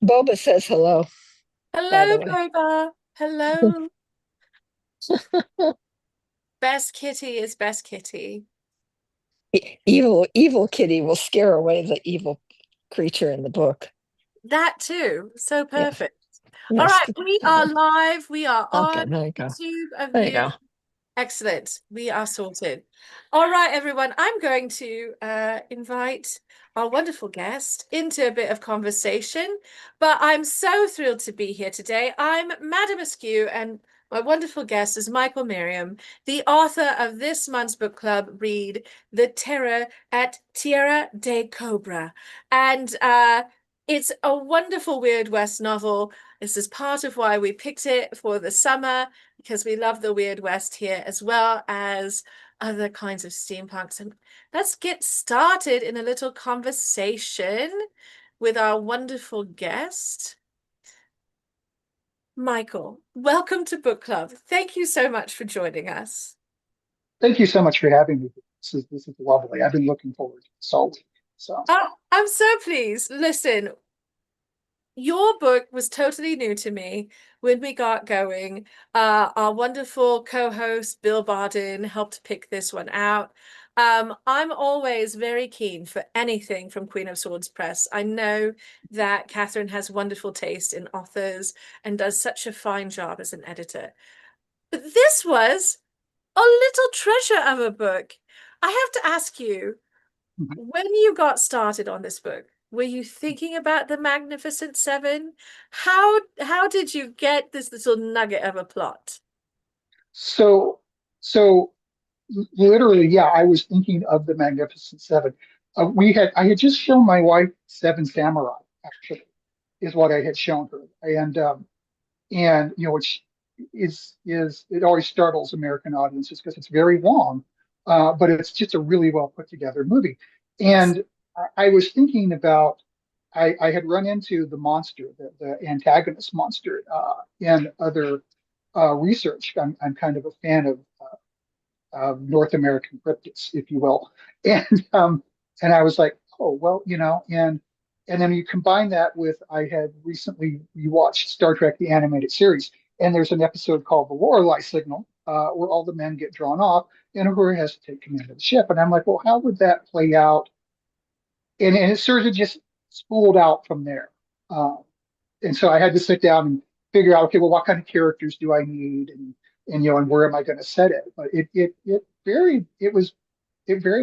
Boba says hello, by Hello, the way. Boba. Hello. Best kitty is best kitty. Evil Kitty will scare away the evil creature in the book. That too. So Yeah, perfect. All nice. right, we are live. We are Okay, on there you go. YouTube of There you you. go. Excellent. We are sorted. All right, everyone. I'm going to invite our wonderful guest into a bit of conversation, but I'm so thrilled to be here today. I'm Madam Askew, and my wonderful guest is Michael Merriam, the author of this month's book club read, The Terror at Tierra de Cobra. And it's a wonderful Weird West novel. This is part of why we picked it for the summer because we love the Weird West here as well as other kinds of steampunks. And let's get started in a little conversation with our wonderful guest, Michael. Welcome to Book Club. Thank you so much for joining us. Thank you so much for having me. This is lovely. I've been looking forward to this all week. So Oh, I'm so pleased. Listen, your book was totally new to me when we got going. Our wonderful co-host Bill Bardin helped pick this one out. I'm always very keen for anything from Queen of Swords Press. I know that Catherine has wonderful taste in authors and does such a fine job as an editor. But this was a little treasure of a book. I have to ask you, mhm. when you got started on this book, were you thinking about the Magnificent Seven? How did you get this little nugget of a plot? so so literally, yeah, I was thinking of the Magnificent Seven. I had just shown my wife Seven Samurai, actually, is what I had shown her. And which is it always startles American audiences because it's very long, but it's just a really well put together movie. Yes. And I was thinking about I had run into the monster, the antagonist monster, in other research. I'm kind of a fan of North American cryptids, if you will, and I was like, oh well, and then you combine that with I had recently rewatched Star Trek the animated series, and there's an episode called the Lorelei Signal, where all the men get drawn off, and Uhura has to take command of the ship, and I'm like, well, how would that play out? And it sort of just spooled out from there. Uh, and so I had to sit down and figure out, okay, well, what kind of characters do I need, and where am I going to set it? But it very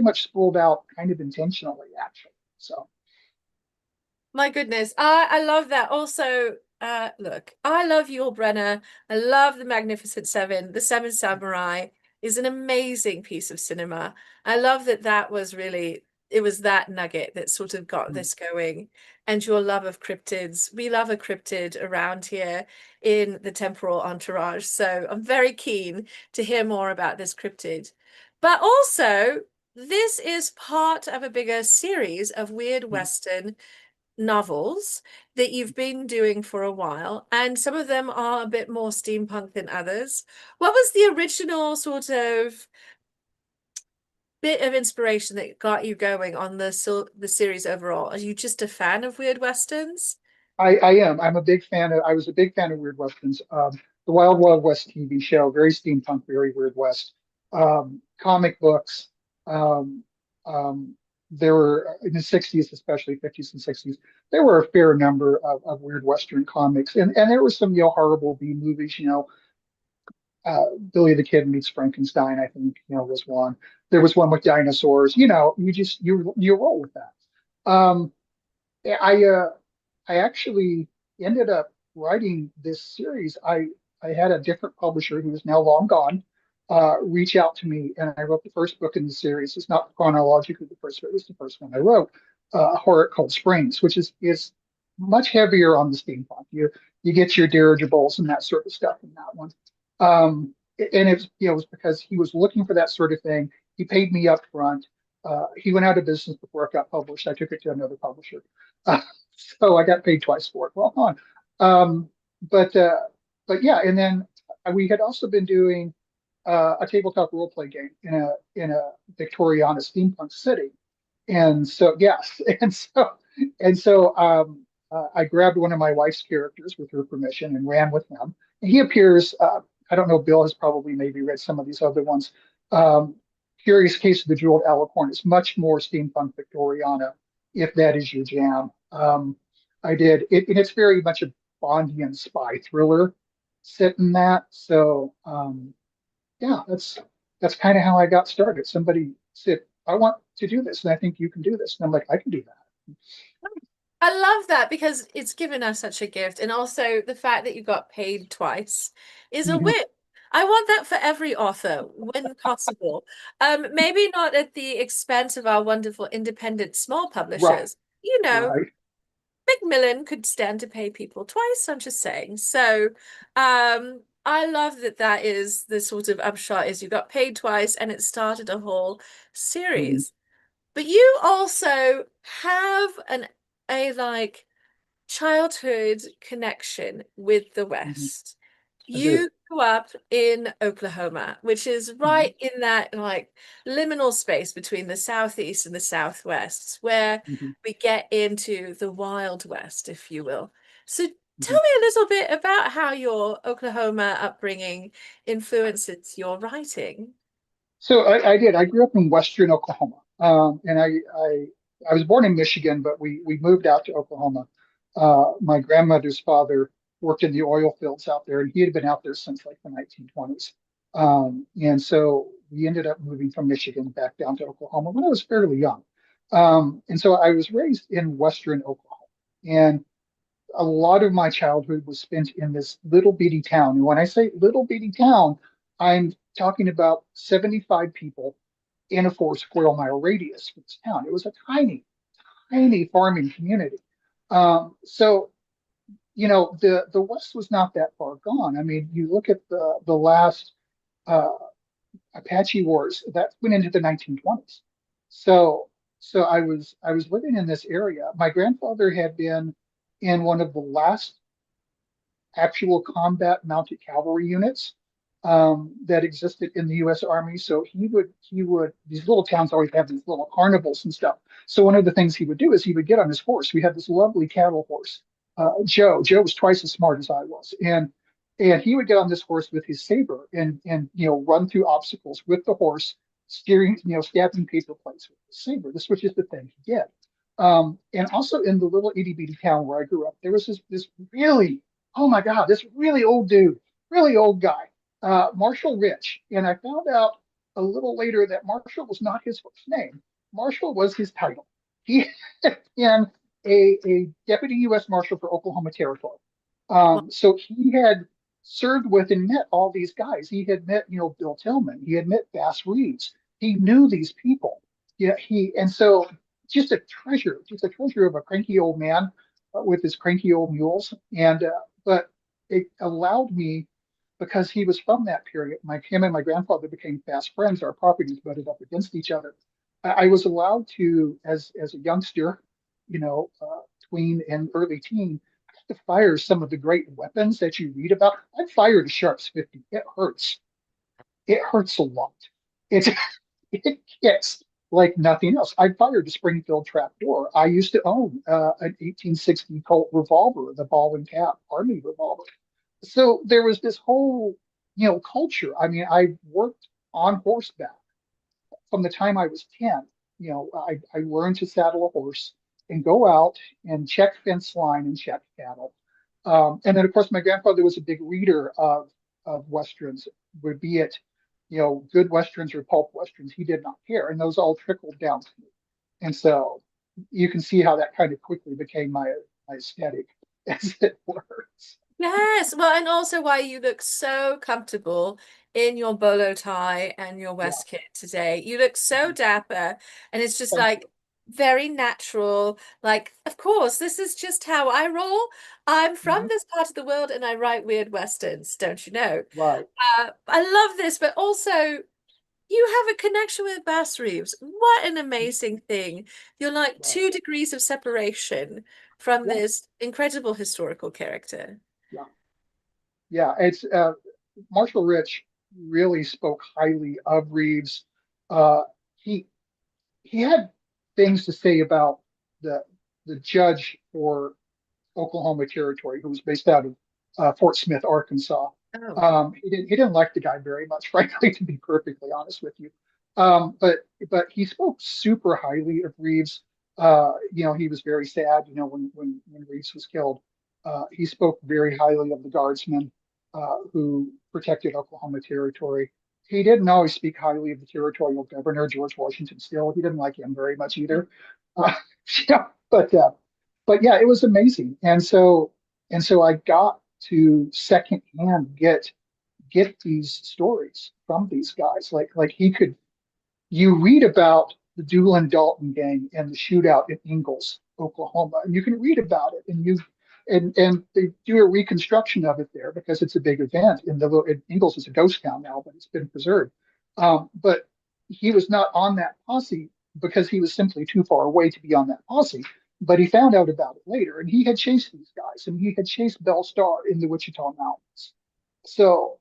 much spooled out kind of intentionally, actually. So My goodness, I love that. Also, look, I love Yul Brynner. I love the Magnificent Seven. The Seven Samurai is an amazing piece of cinema. I love that that was really it was that nugget that sort of got this going. And your love of cryptids. We love a cryptid around here in the temporal entourage. So I'm very keen to hear more about this cryptid. But also, this is part of a bigger series of weird Western novels that you've been doing for a while, and some of them are a bit more steampunk than others. What was the original sort of bit of inspiration that got you going on the series overall? Are you just a fan of weird westerns? I am. I was a big fan of Weird Westerns. The Wild Wild West TV show, very steampunk, very Weird West. Comic books. Um, there were in the 60s, especially 50s and 60s, there were a fair number of Weird Western comics. And there was some, horrible B movies, Billy the Kid meets Frankenstein, I think, was one. There was one with dinosaurs, you roll with that. Um, I uh, I actually ended up writing this series. I had a different publisher who is now long gone reach out to me, and I wrote the first book in the series. It's not chronologically the first, but it was the first one I wrote, a horror called Springs, which is much heavier on the steampunk. You get your dirigibles and that sort of stuff in that one. And it was because he was looking for that sort of thing. He paid me up front. He went out of business before it got published. I took it to another publisher. Uh, so I got paid twice for it. Well, on. Um, but uh, but yeah, and then we had also been doing a tabletop role play game in a Victoriana steampunk city, and so yes, and so I grabbed one of my wife's characters with her permission and ran with him. And he appears, I don't know, Bill has probably maybe read some of these other ones. Um, Curious Case of the Jeweled Alicorn is much more steampunk Victoriana, if that is your jam. I did it, and it's very much a Bondian spy thriller set in that. So yeah, that's kind of how I got started. Somebody said, I want to do this, and I think you can do this. And I'm like, I can do that. I love that because it's given us such a gift. And also the fact that you got paid twice is a Mhm. win. I want that for every author when possible. Maybe not at the expense of our wonderful independent small Right, publishers. You know, right. Macmillan could stand to pay people twice, I'm just saying. So, I love that that is the sort of upshot is you got paid twice and it started a whole Mhm. series. But you also have a like childhood connection with the Mhm. West. I do. You grew up in Oklahoma, which is Mhm. right in that like liminal space between the Southeast and the Southwest, where Mhm. we get into the Wild West, if you will. So Mhm. tell me a little bit about how your Oklahoma upbringing influences your writing. So I did. I grew up in Western Oklahoma, and I was born in Michigan, but we moved out to Oklahoma. My grandmother's father worked in the oil fields out there, and he had been out there since like the 1920s. And so we ended up moving from Michigan back down to Oklahoma when I was fairly young. And so I was raised in Western Oklahoma, and a lot of my childhood was spent in this little bitty town. And when I say little bitty town, I'm talking about 75 people in a 4 square mile radius for this town. It was a tiny, tiny farming community. So, the West was not that far gone. I mean, you look at the last uh, Apache Wars that went into the 1920s. So I was living in this area. My grandfather had been in one of the last actual combat mounted cavalry units that existed in the U.S. Army. So he would these little towns always have these little carnivals and stuff. So one of the things he would do is he would get on his horse. We had this lovely cattle horse, Joe. Joe was twice as smart as I was, and he would get on this horse with his saber and run through obstacles with the horse, steering stabbing paper plates with the saber. This was just the thing he did. And also in the little itty bitty town where I grew up, there was this really, oh my God, this really old dude, really old guy, Marshall Rich. And I found out a little later that Marshall was not his first name. Marshall was his title. He had been a deputy U.S. Marshal for Oklahoma Territory. So he had served with and met all these guys. He had met, Bill Tillman. He had met Bass Reeves. He knew these people. Yeah, and so just a treasure of a cranky old man with his cranky old mules. And but it allowed me because he was from that period. Him and my grandfather became fast friends. Our properties butted up against each other. I was allowed to, as a youngster, tween and early teen, to fire some of the great weapons that you read about. I fired a Sharps 50. It hurts. It hurts a lot. It's it gets like nothing else. I fired a Springfield trapdoor. I used to own an 1860 Colt revolver, the ball and cap Army revolver. So there was this whole, culture. I mean, I worked on horseback from the time I was 10. I learned to saddle a horse and go out and check fence line and check cattle. And then, of course, my grandfather was a big reader of Westerns, would be it, good Westerns or pulp Westerns. He did not care. And those all trickled down to me. And so you can see how that kind of quickly became my aesthetic, as it were. Yes, well, and also why you look so comfortable in your bolo tie and your Yeah. West kit today. You look so dapper, and it's just Thank like you. very natural. Like, of course, this is just how I roll. I'm from Mhm. this part of the world and I write weird Westerns, don't you know? Right. I love this, but also you have a connection with Bass Reeves. What an amazing thing. You're like Right. 2 degrees of separation from Yeah. this incredible historical character. Yeah. Yeah. It's Marshall Rich really spoke highly of Reeves. Uh, he he had things to say about the the judge for Oklahoma Territory, who was based out of Fort Smith, Arkansas. Oh, He didn't like the guy very much, frankly, to be perfectly honest with you. But he spoke super highly of Reeves. He was very sad, when Reeves was killed. He spoke very highly of the guardsmen who protected Oklahoma Territory. He didn't always speak highly of the territorial governor, George Washington Still. He didn't like him very much either. Uh, yeah, but yeah, it was amazing. And so I got to secondhand get these stories from these guys. Like he could, you read about the Doolin Dalton gang and the shootout in Ingalls, Oklahoma, and you can read about it, and they do a reconstruction of it there because it's a big event. Ingalls is a ghost town now, but it's been preserved. But he was not on that posse because he was simply too far away to be on that posse. But he found out about it later, and he had chased these guys, and he had chased Belle Starr in the Wichita Mountains. So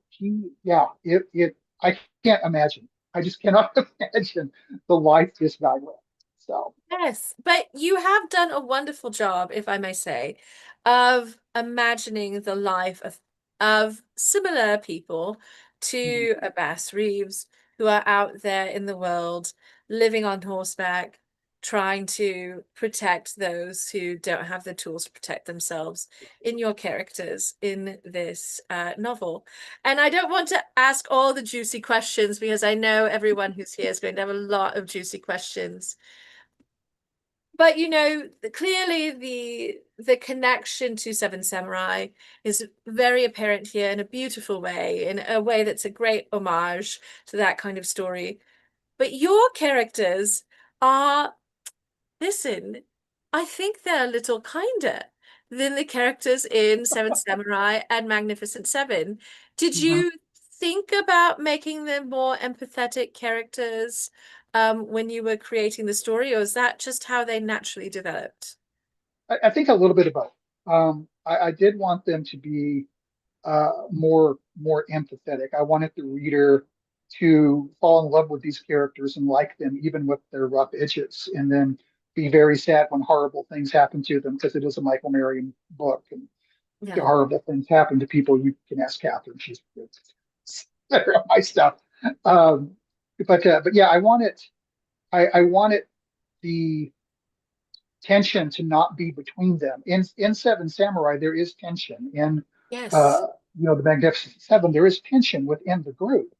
I can't imagine. I just cannot imagine the life this guy lived. So yes, but you have done a wonderful job, if I may say, of imagining the life of similar people mhm. to a Bass Reeves who are out there in the world, living on horseback, trying to protect those who don't have the tools to protect themselves in your characters in this novel. And I don't want to ask all the juicy questions because I know everyone who's here is going to have a lot of juicy questions. But clearly the connection to Seven Samurai is very apparent here in a beautiful way, in a way that's a great homage to that kind of story. But your characters are, listen, I think they're a little kinder than the characters in Seven Samurai and Magnificent Seven. Did Mhm. you think about making them more empathetic characters when you were creating the story, or is that just how they naturally developed? I think a little bit of both. I did want them to be more empathetic. I wanted the reader to fall in love with these characters and like them, even with their rough edges, and then be very sad when horrible things happen to them because it is a Michael Marion book, and the Yeah. horrible things happen to people. You can ask Catherine; she's better at my stuff. Um, but yeah, I wanted the tension to not be between them. In Seven Samurai, there is tension. In Yes. uh, the Magnificent Seven, there is tension within the group.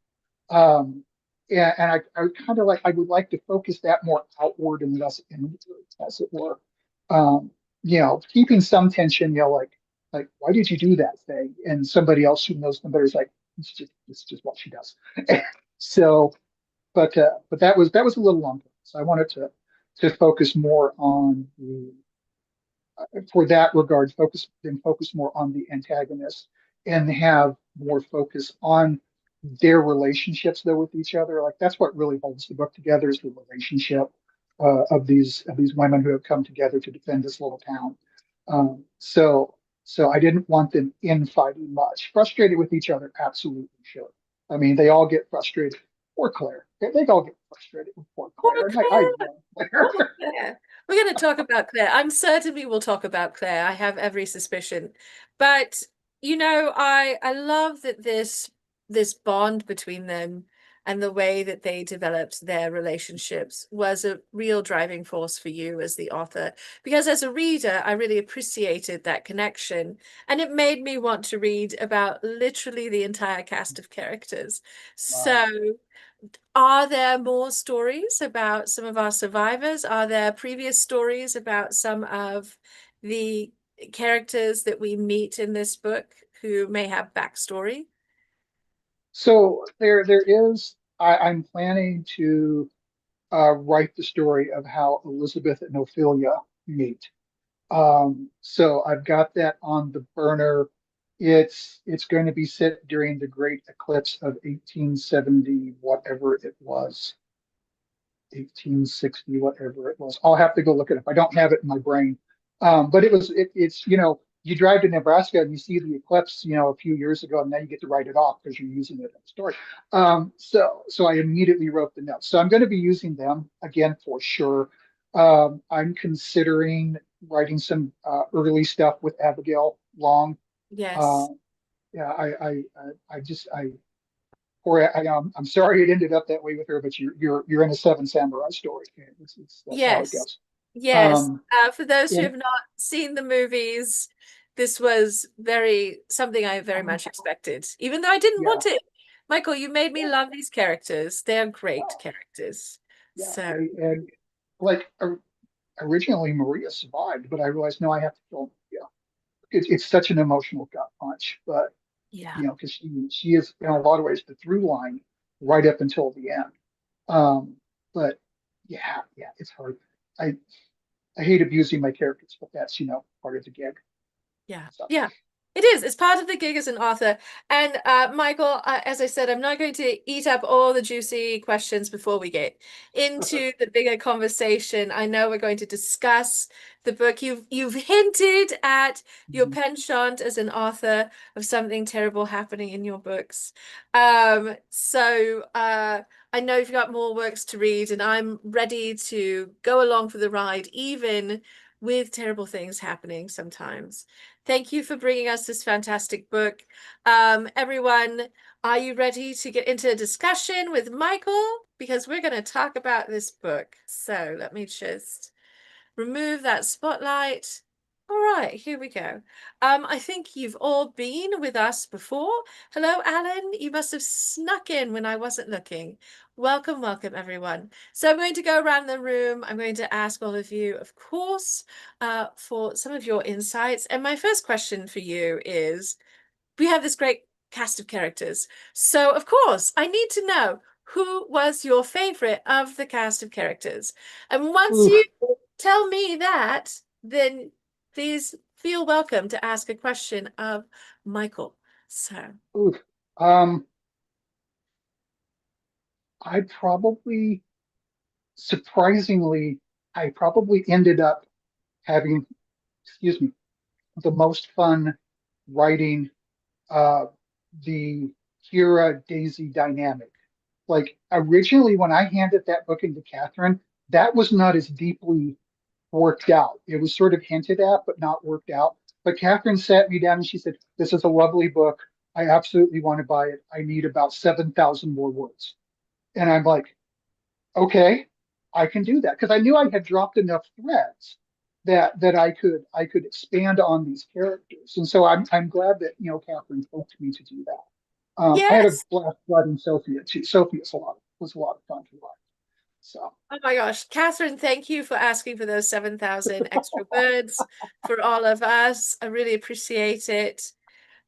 Um, and I kind of I would like to focus that more outward and less inward, as it were. Um, keeping some tension, like why did you do that thing? And somebody else who knows them better is like, it's just what she does. So, but that was a little longer. So I wanted to focus more on the for that regard, focus more on the antagonist and have more focus on their relationships though with each other. Like that's what really holds the book together is the relationship of these women who have come together to defend this little town. So I didn't want them infighting much. Frustrated with each other, absolutely sure. I mean, they all get frustrated. Poor Claire. They all get frustrated with poor Poor Claire. And I Claire. love Claire. Poor Claire. We're going to talk about Claire. I'm certain we will talk about Claire. I have every suspicion. But I love that this bond between them and the way that they developed their relationships was a real driving force for you as the author. Because as a reader, I really appreciated that connection. And it made me want to read about literally the entire cast of characters. Wow. So are there more stories about some of our survivors? Are there previous stories about some of the characters that we meet in this book who may have backstory? So there is. I'm planning to write the story of how Elizabeth and Ophelia meet. So I've got that on the burner. It's going to be set during the Great Eclipse of 1870, whatever it was, 1860, whatever it was. I'll have to go look it up. I don't have it in my brain. But it's you drive to Nebraska and you see the eclipse, a few years ago, and then you get to write it off because you're using it in the story. So I immediately wrote the notes. So I'm going to be using them again for sure. I'm considering writing some early stuff with Abigail Long. Uh, Yes. yeah, I just I'm sorry it ended up that way with her, but you're in a Seven Samurai story. That's how it Yes. goes. Yes. Um, For those who and have not seen the movies, this was something I very much expected, even though I didn't yeah, want it. Michael, you made me love these characters. They are great characters. yeah, So, and like originally Maria survived, but I realized no, I have to kill. Yeah, it's such an emotional gut punch, but yeah. because she is in a lot of ways the through line right up until the end. But yeah, it's hard. I I hate abusing my characters, but that's part of the gig. Yeah, So yeah, it is. It's part of the gig as an author. And Michael, as I said, I'm not going to eat up all the juicy questions before we get into the bigger conversation. I know we're going to discuss the book. You've hinted at your penchant as an author of something terrible happening in your books. I know you've got more works to read, and I'm ready to go along for the ride, even with terrible things happening sometimes. Thank you for bringing us this fantastic book. Everyone, are you ready to get into a discussion with Michael? Because we're going to talk about this book. So let me just remove that spotlight. All right, here we go. I think you've all been with us before. Hello, Alan. You must have snuck in when I wasn't looking. Welcome, welcome, everyone. So I'm going to go around the room. I'm going to ask all of you, of course, for some of your insights. And my first question for you is, we have this great cast of characters. So, of course, I need to know who was your favorite of the cast of characters. And once oof, you tell me that, then please feel welcome to ask a question of Michael. So, oof. Um, I probably surprisingly I probably ended up having, excuse me, the most fun writing uh, the Kira Daisy dynamic. Like originally, when I handed that book into Catherine, that was not as deeply worked out. It was sort of hinted at, but not worked out. But Catherine sat me down and she said, "This is a lovely book. I absolutely want to buy it. I need about 7,000 more words." And I'm like, okay, I can do that because I knew I had dropped enough threads that I could expand on these characters. And so I'm glad that Catherine poked me to do that. I had a yes. blast writing Sophia too. Sophia's was a lot of fun to write. So Oh my gosh, Catherine, thank you for asking for those 7,000 extra words for all of us. I really appreciate it.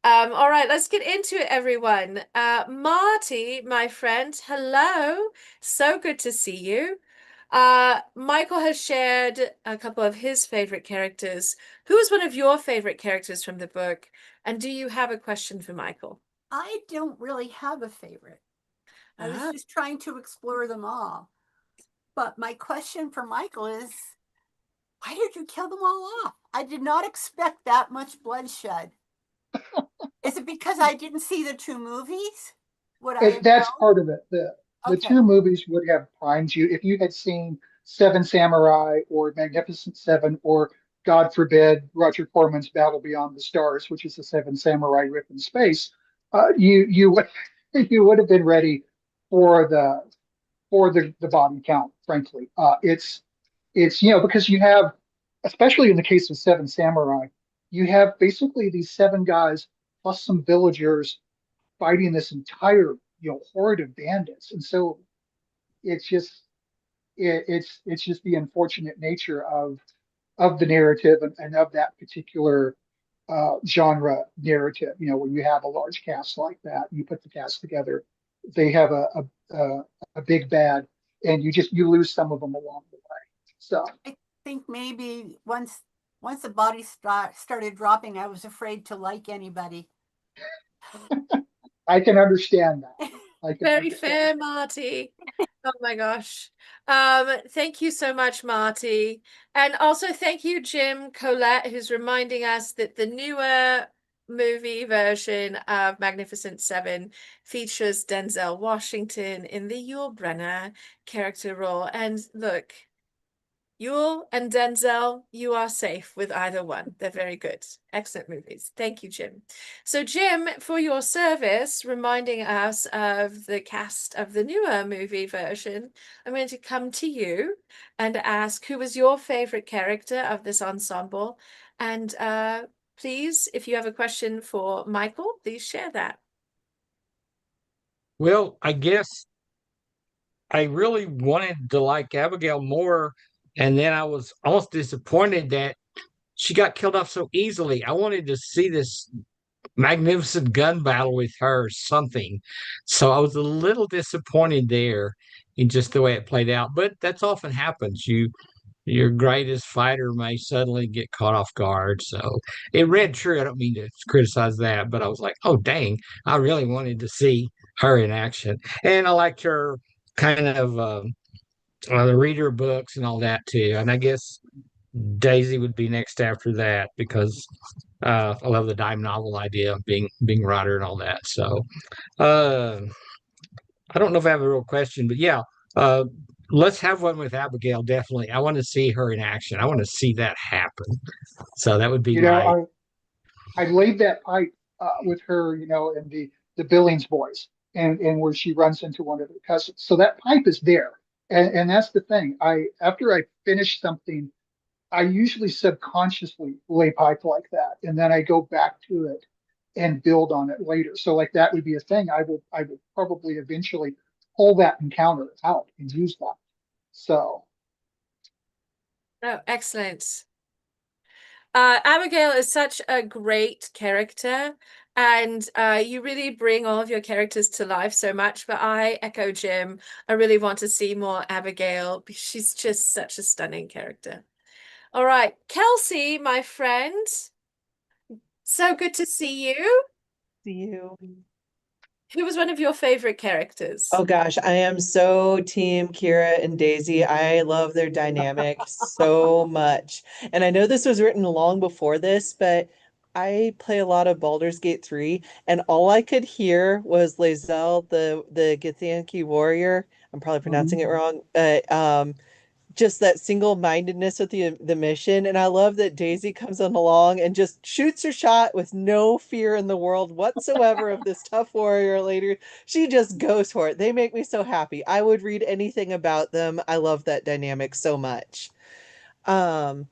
All right, let's get into it, everyone. Marty, my friend, hello. So good to see you. Michael has shared a couple of his favorite characters. Who is one of your favorite characters from the book? And do you have a question for Michael? I don't really have a favorite. I was Ah, just trying to explore them all. But my question for Michael is, why did you kill them all off? I did not expect that much bloodshed. Is it because I didn't see the two movies? Would I have that's known? part of it. The Okay. two movies would have primed you if you had seen Seven Samurai or Magnificent Seven or God forbid Roger Corman's Battle Beyond the Stars, which is the Seven Samurai ripped in space. You would you would have been ready for the body count. Frankly, it's because you have, especially in the case of Seven Samurai, you have basically these seven guys plus some villagers fighting this entire horde of bandits, and so it's just it's just the unfortunate nature of the narrative and of that particular genre narrative. When you have a large cast like that, you put the cast together, they have a big bad, and you lose some of them along the way. So I think maybe once the body started dropping, I was afraid to like anybody. I can understand that. I can very understand. fair, Marty. Oh my gosh. Thank you so much, Marty. And also thank you, Jim Colette, who's reminding us that the newer movie version of Magnificent Seven features Denzel Washington in the Yul Brynner character role. And look, Yul and Denzel, you are safe with either one. They're very good. Excellent movies. Thank you, Jim. So, Jim, for your service, reminding us of the cast of the newer movie version, I'm going to come to you and ask who was your favorite character of this ensemble. And please, if you have a question for Michael, please share that. Well, I guess I really wanted to like Abigail more, and then I was almost disappointed that she got killed off so easily. I wanted to see this magnificent gun battle with her or something. So I was a little disappointed there in just the way it played out. But that's often happens. Your greatest fighter may suddenly get caught off guard. So it read true. I don't mean to criticize that, but I was like, oh dang, I really wanted to see her in action. And I liked her kind of the reader books and all that too. And I guess Daisy would be next after that because I love the dime novel idea of being writer and all that. So uh, I don't know if I have a real question, but yeah, uh, let's have one with Abigail. Definitely, I want to see her in action. I want to see that happen. So that would be You my know, I laid that pipe with her, in the Billings Boys, and where she runs into one of her cousins. So that pipe is there, and that's the thing. After I finish something, I usually subconsciously lay pipe like that, and then I go back to it and build on it later. So like that would be a thing. I would probably eventually pull that encounter out and use that. So Oh, excellent. Abigail is such a great character, and you really bring all of your characters to life so much. But I echo Jim. I really want to see more Abigail. She's just such a stunning character. All right, Kelsey, my friend, so good to see you. See you. Who was one of your favorite characters? Oh gosh, I am so team Kira and Daisy. I love their dynamic so much. And I know this was written long before this, but I play a lot of Baldur's Gate 3, and all I could hear was Lae'zel, the Githyanki warrior. I'm probably pronouncing it wrong. Just that single-mindedness with the mission. And I love that Daisy comes on along and just shoots her shot with no fear in the world whatsoever of this tough warrior lady. She just goes for it. They make me so happy. I would read anything about them. I love that dynamic so much. Um,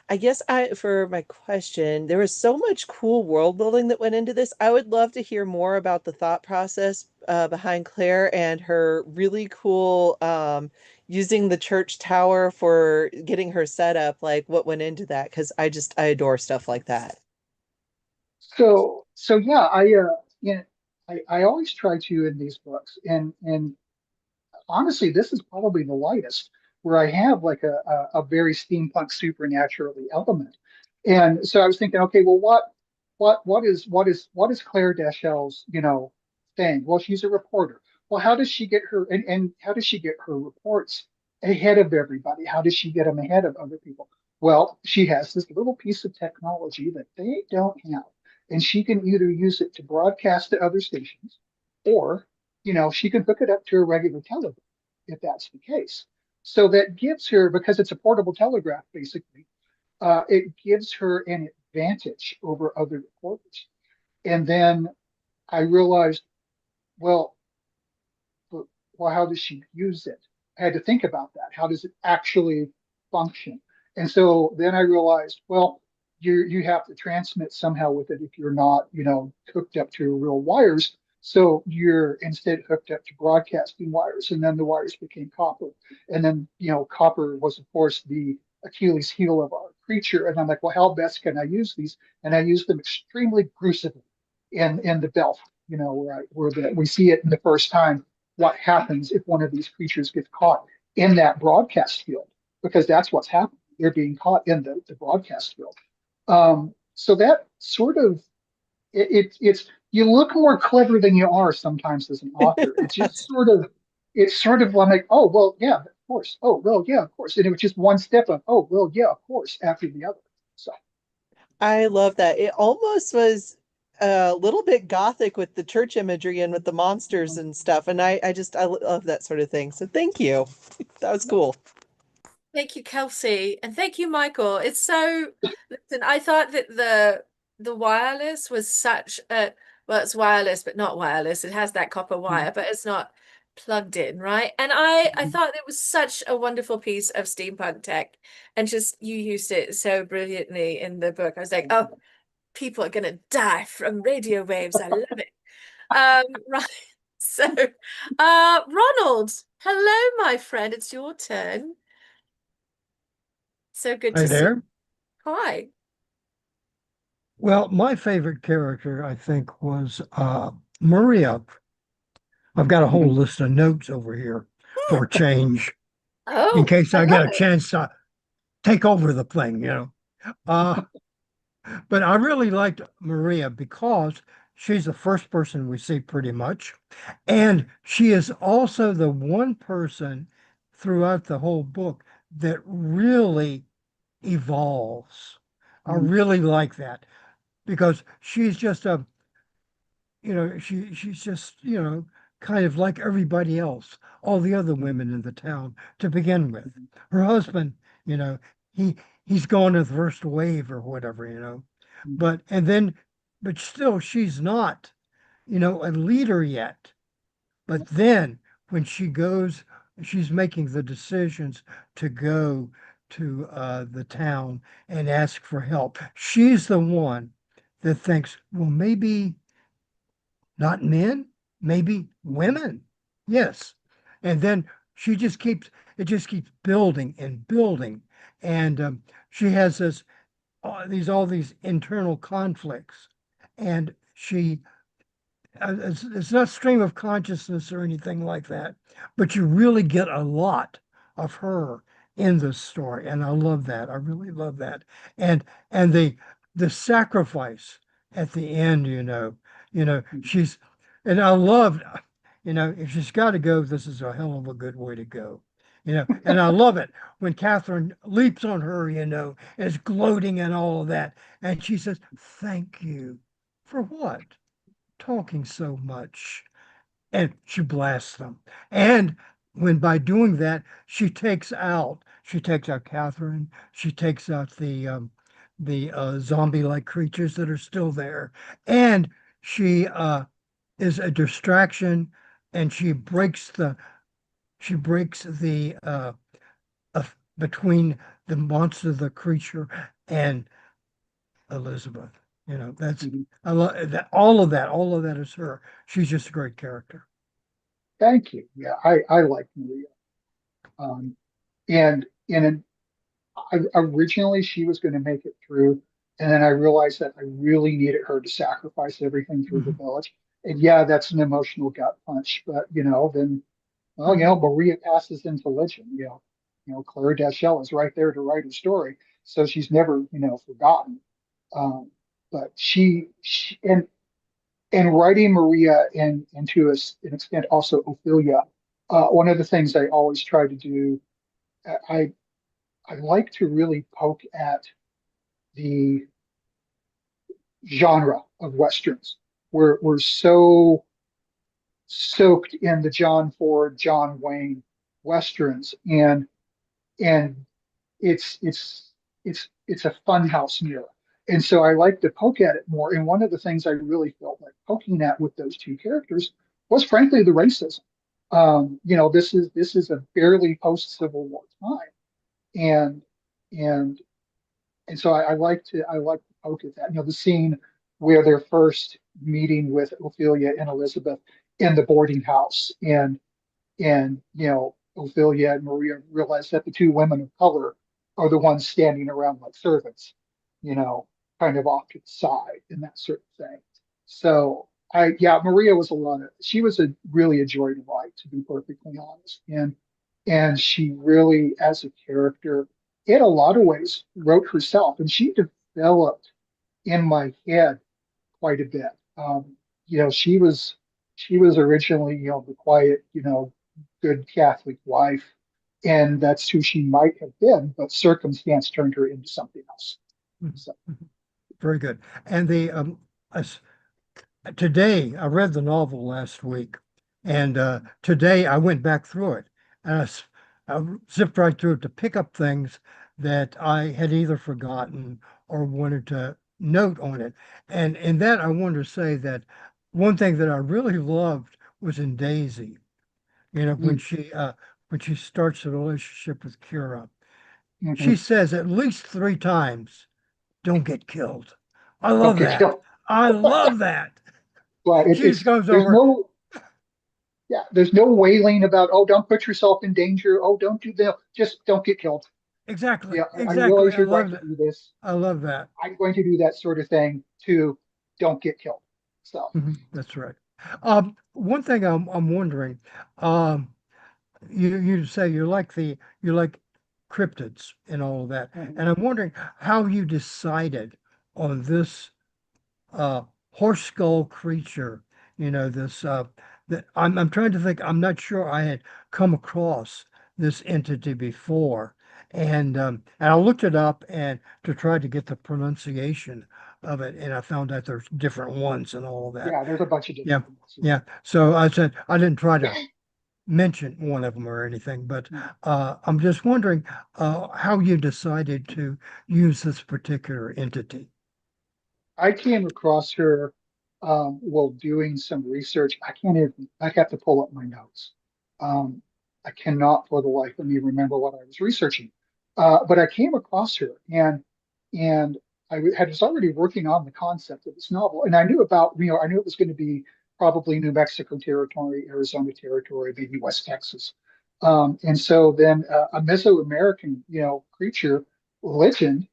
I guess for my question, there was so much cool world building that went into this. I would love to hear more about the thought process behind Claire and her really cool using the church tower for getting her set up, like what went into that, because I adore stuff like that. so yeah, I always try to in these books, and honestly, this is probably the lightest where I have like a very steampunk supernaturally element. And so I was thinking, okay, well, what is Claire Dashel's, thing? Well, she's a reporter. Well, how does she get her and how does she get her reports ahead of everybody? How does she get them ahead of other people? Well, she has this little piece of technology that they don't have. And she can either use it to broadcast to other stations, or she can hook it up to a regular telegraph if that's the case. So that gives her, because it's a portable telegraph, basically, it gives her an advantage over other reporters. And then I realized, well, well, how does she use it? I had to think about that. How does it actually function? And so then I realized, well, you have to transmit somehow with it if you're not, hooked up to real wires. So you're instead hooked up to broadcasting wires, and then the wires became copper. And then, copper was, of course, the Achilles heel of our creature. And I'm like, well, how best can I use these? And I use them extremely gruesomely in the Belf, we see it in the first time what happens if one of these creatures gets caught in that broadcast field, because that's what's happening. They're being caught in the broadcast field. So that sort of it's you look more clever than you are sometimes as an author. It's sort of like, oh well, yeah, of course. Oh well, yeah, of course. And it was just one step of, oh well, yeah, of course, after the other. So I love that. It almost was a little bit gothic with the church imagery and with the monsters and stuff. And I love that sort of thing. So thank you. That was cool. Thank you, Kelsey, and thank you, Michael. It's so, listen, I thought that the wireless was such a, well, it's wireless, but not wireless. It has that copper wire, but it's not plugged in, right? And I thought it was such a wonderful piece of steampunk tech, and just you used it so brilliantly in the book. I was like, oh, people are gonna die from radio waves. I love it. Right. So, Ronald, hello, my friend. It's your turn. So good Hi to see. there. Hi. Well, my favorite character, I think, was Maria. I've got a whole list of notes over here for a change in Oh, case I I get love a it. chance to take over the thing, you know. Uh, but I really liked Maria because she's the first person we see pretty much. And she is also the one person throughout the whole book that really evolves. I really like that because she's just a, she's just, kind of like everybody else, all the other women in the town to begin with. Her husband, you know, he he's gone to the first wave or whatever, But and then but still she's not, a leader yet. But then when she goes, she's making the decisions to go to the town and ask for help. She's the one that thinks, well, maybe not men, maybe women. Yes. And then it just keeps building and building. And she has all these internal conflicts. And it's not stream of consciousness or anything like that, but you really get a lot of her in this story. And I love that. I really love that. And the sacrifice at the end, she's and I loved, if she's got to go, this is a hell of a good way to go. And I love it when Catherine leaps on her, is gloating and all of that. And she says, thank you. For what? Talking so much. And she blasts them. And when by doing that, she takes out Catherine, she takes out the zombie-like creatures that are still there, and she is a distraction, and she breaks the between the monster, the creature, and Elizabeth. That's I love that. All of that is her. She's just a great character. Thank you. Yeah, I like Maria. Um, and originally she was going to make it through, and then I realized that I really needed her to sacrifice everything through the village. And yeah, that's an emotional gut punch, but then well, Maria passes into legend. Clara Deschelles is right there to write her story, so she's never forgotten. Um, but she and writing Maria and to an extent also Ophelia, one of the things I always try to do, I I like to really poke at the genre of westerns. We're so soaked in the John Ford, John Wayne westerns, and it's a funhouse mirror. And so I like to poke at it more. And one of the things I really felt like poking at with those two characters was frankly the racism. This is a barely post Civil War time, and and and so I like to poke at that. The scene where they're first meeting with Ophelia and Elizabeth in the boarding house, and Ophelia and Maria realize that the two women of color are the ones standing around like servants, you know, kind of off to the side and that sort of thing. So Maria was she was really a joy to write, to be perfectly honest. And she really, as a character, in a lot of ways, wrote herself, and she developed in my head quite a bit. She was originally, the quiet, good Catholic wife, and that's who she might have been, but circumstance turned her into something else. So, Very good. And today I read the novel last week, and today I went back through it, and zipped right through it to pick up things that I had either forgotten or wanted to note on it. And in that, I wanted to say that one thing that I really loved was in Daisy. You know, when she starts the relationship with Kira, she Mhm. says at least 3 times, "Don't get killed." I love Okay, that. I love that. but She just goes there's over, no, yeah, there's no wailing about, oh, don't put yourself in danger. Oh, don't do that. Just don't get killed. exactly, Yeah, I exactly. realize I you're going love to that. do this. I love that. I'm going to do that sort of thing to don't get killed. So, That's right. One thing I'm wondering, um, you say you like cryptids and all of that, mhm. and I'm wondering how you decided on this uh horse skull creature. You know, this that I'm trying to think. I'm not sure I had come across this entity before. And I looked it up and to try to get the pronunciation of it, and I found out there's different ones and all of that. Yeah, there's a bunch of Yeah, different ones. yeah. So I said I didn't try to mention one of them or anything, but Mhm. I'm just wondering how you decided to use this particular entity. I came across her while doing some research. I can't even, I have to pull up my notes. Um, I cannot for the life of me remember what I was researching. But I came across her and was already working on the concept of this novel. And I knew about, I knew it was going to be probably New Mexico territory, Arizona territory, maybe West Texas. And so then a Mesoamerican, creature legend,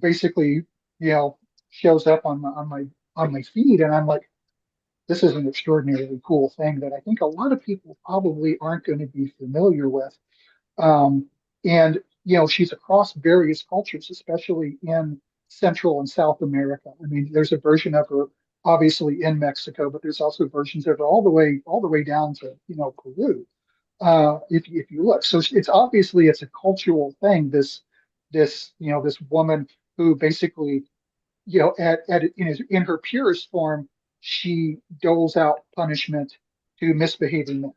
basically, you know, shows up on my feed, and I'm like, this is an extraordinarily cool thing that I think a lot of people probably aren't going to be familiar with. Um, and she's across various cultures, especially in Central and South America. I mean, there's a version of her obviously in Mexico, but there's also versions of her all the way down to Peru. If you look, so it's a cultural thing. This woman who basically in her purest form, she doles out punishment to misbehaving men.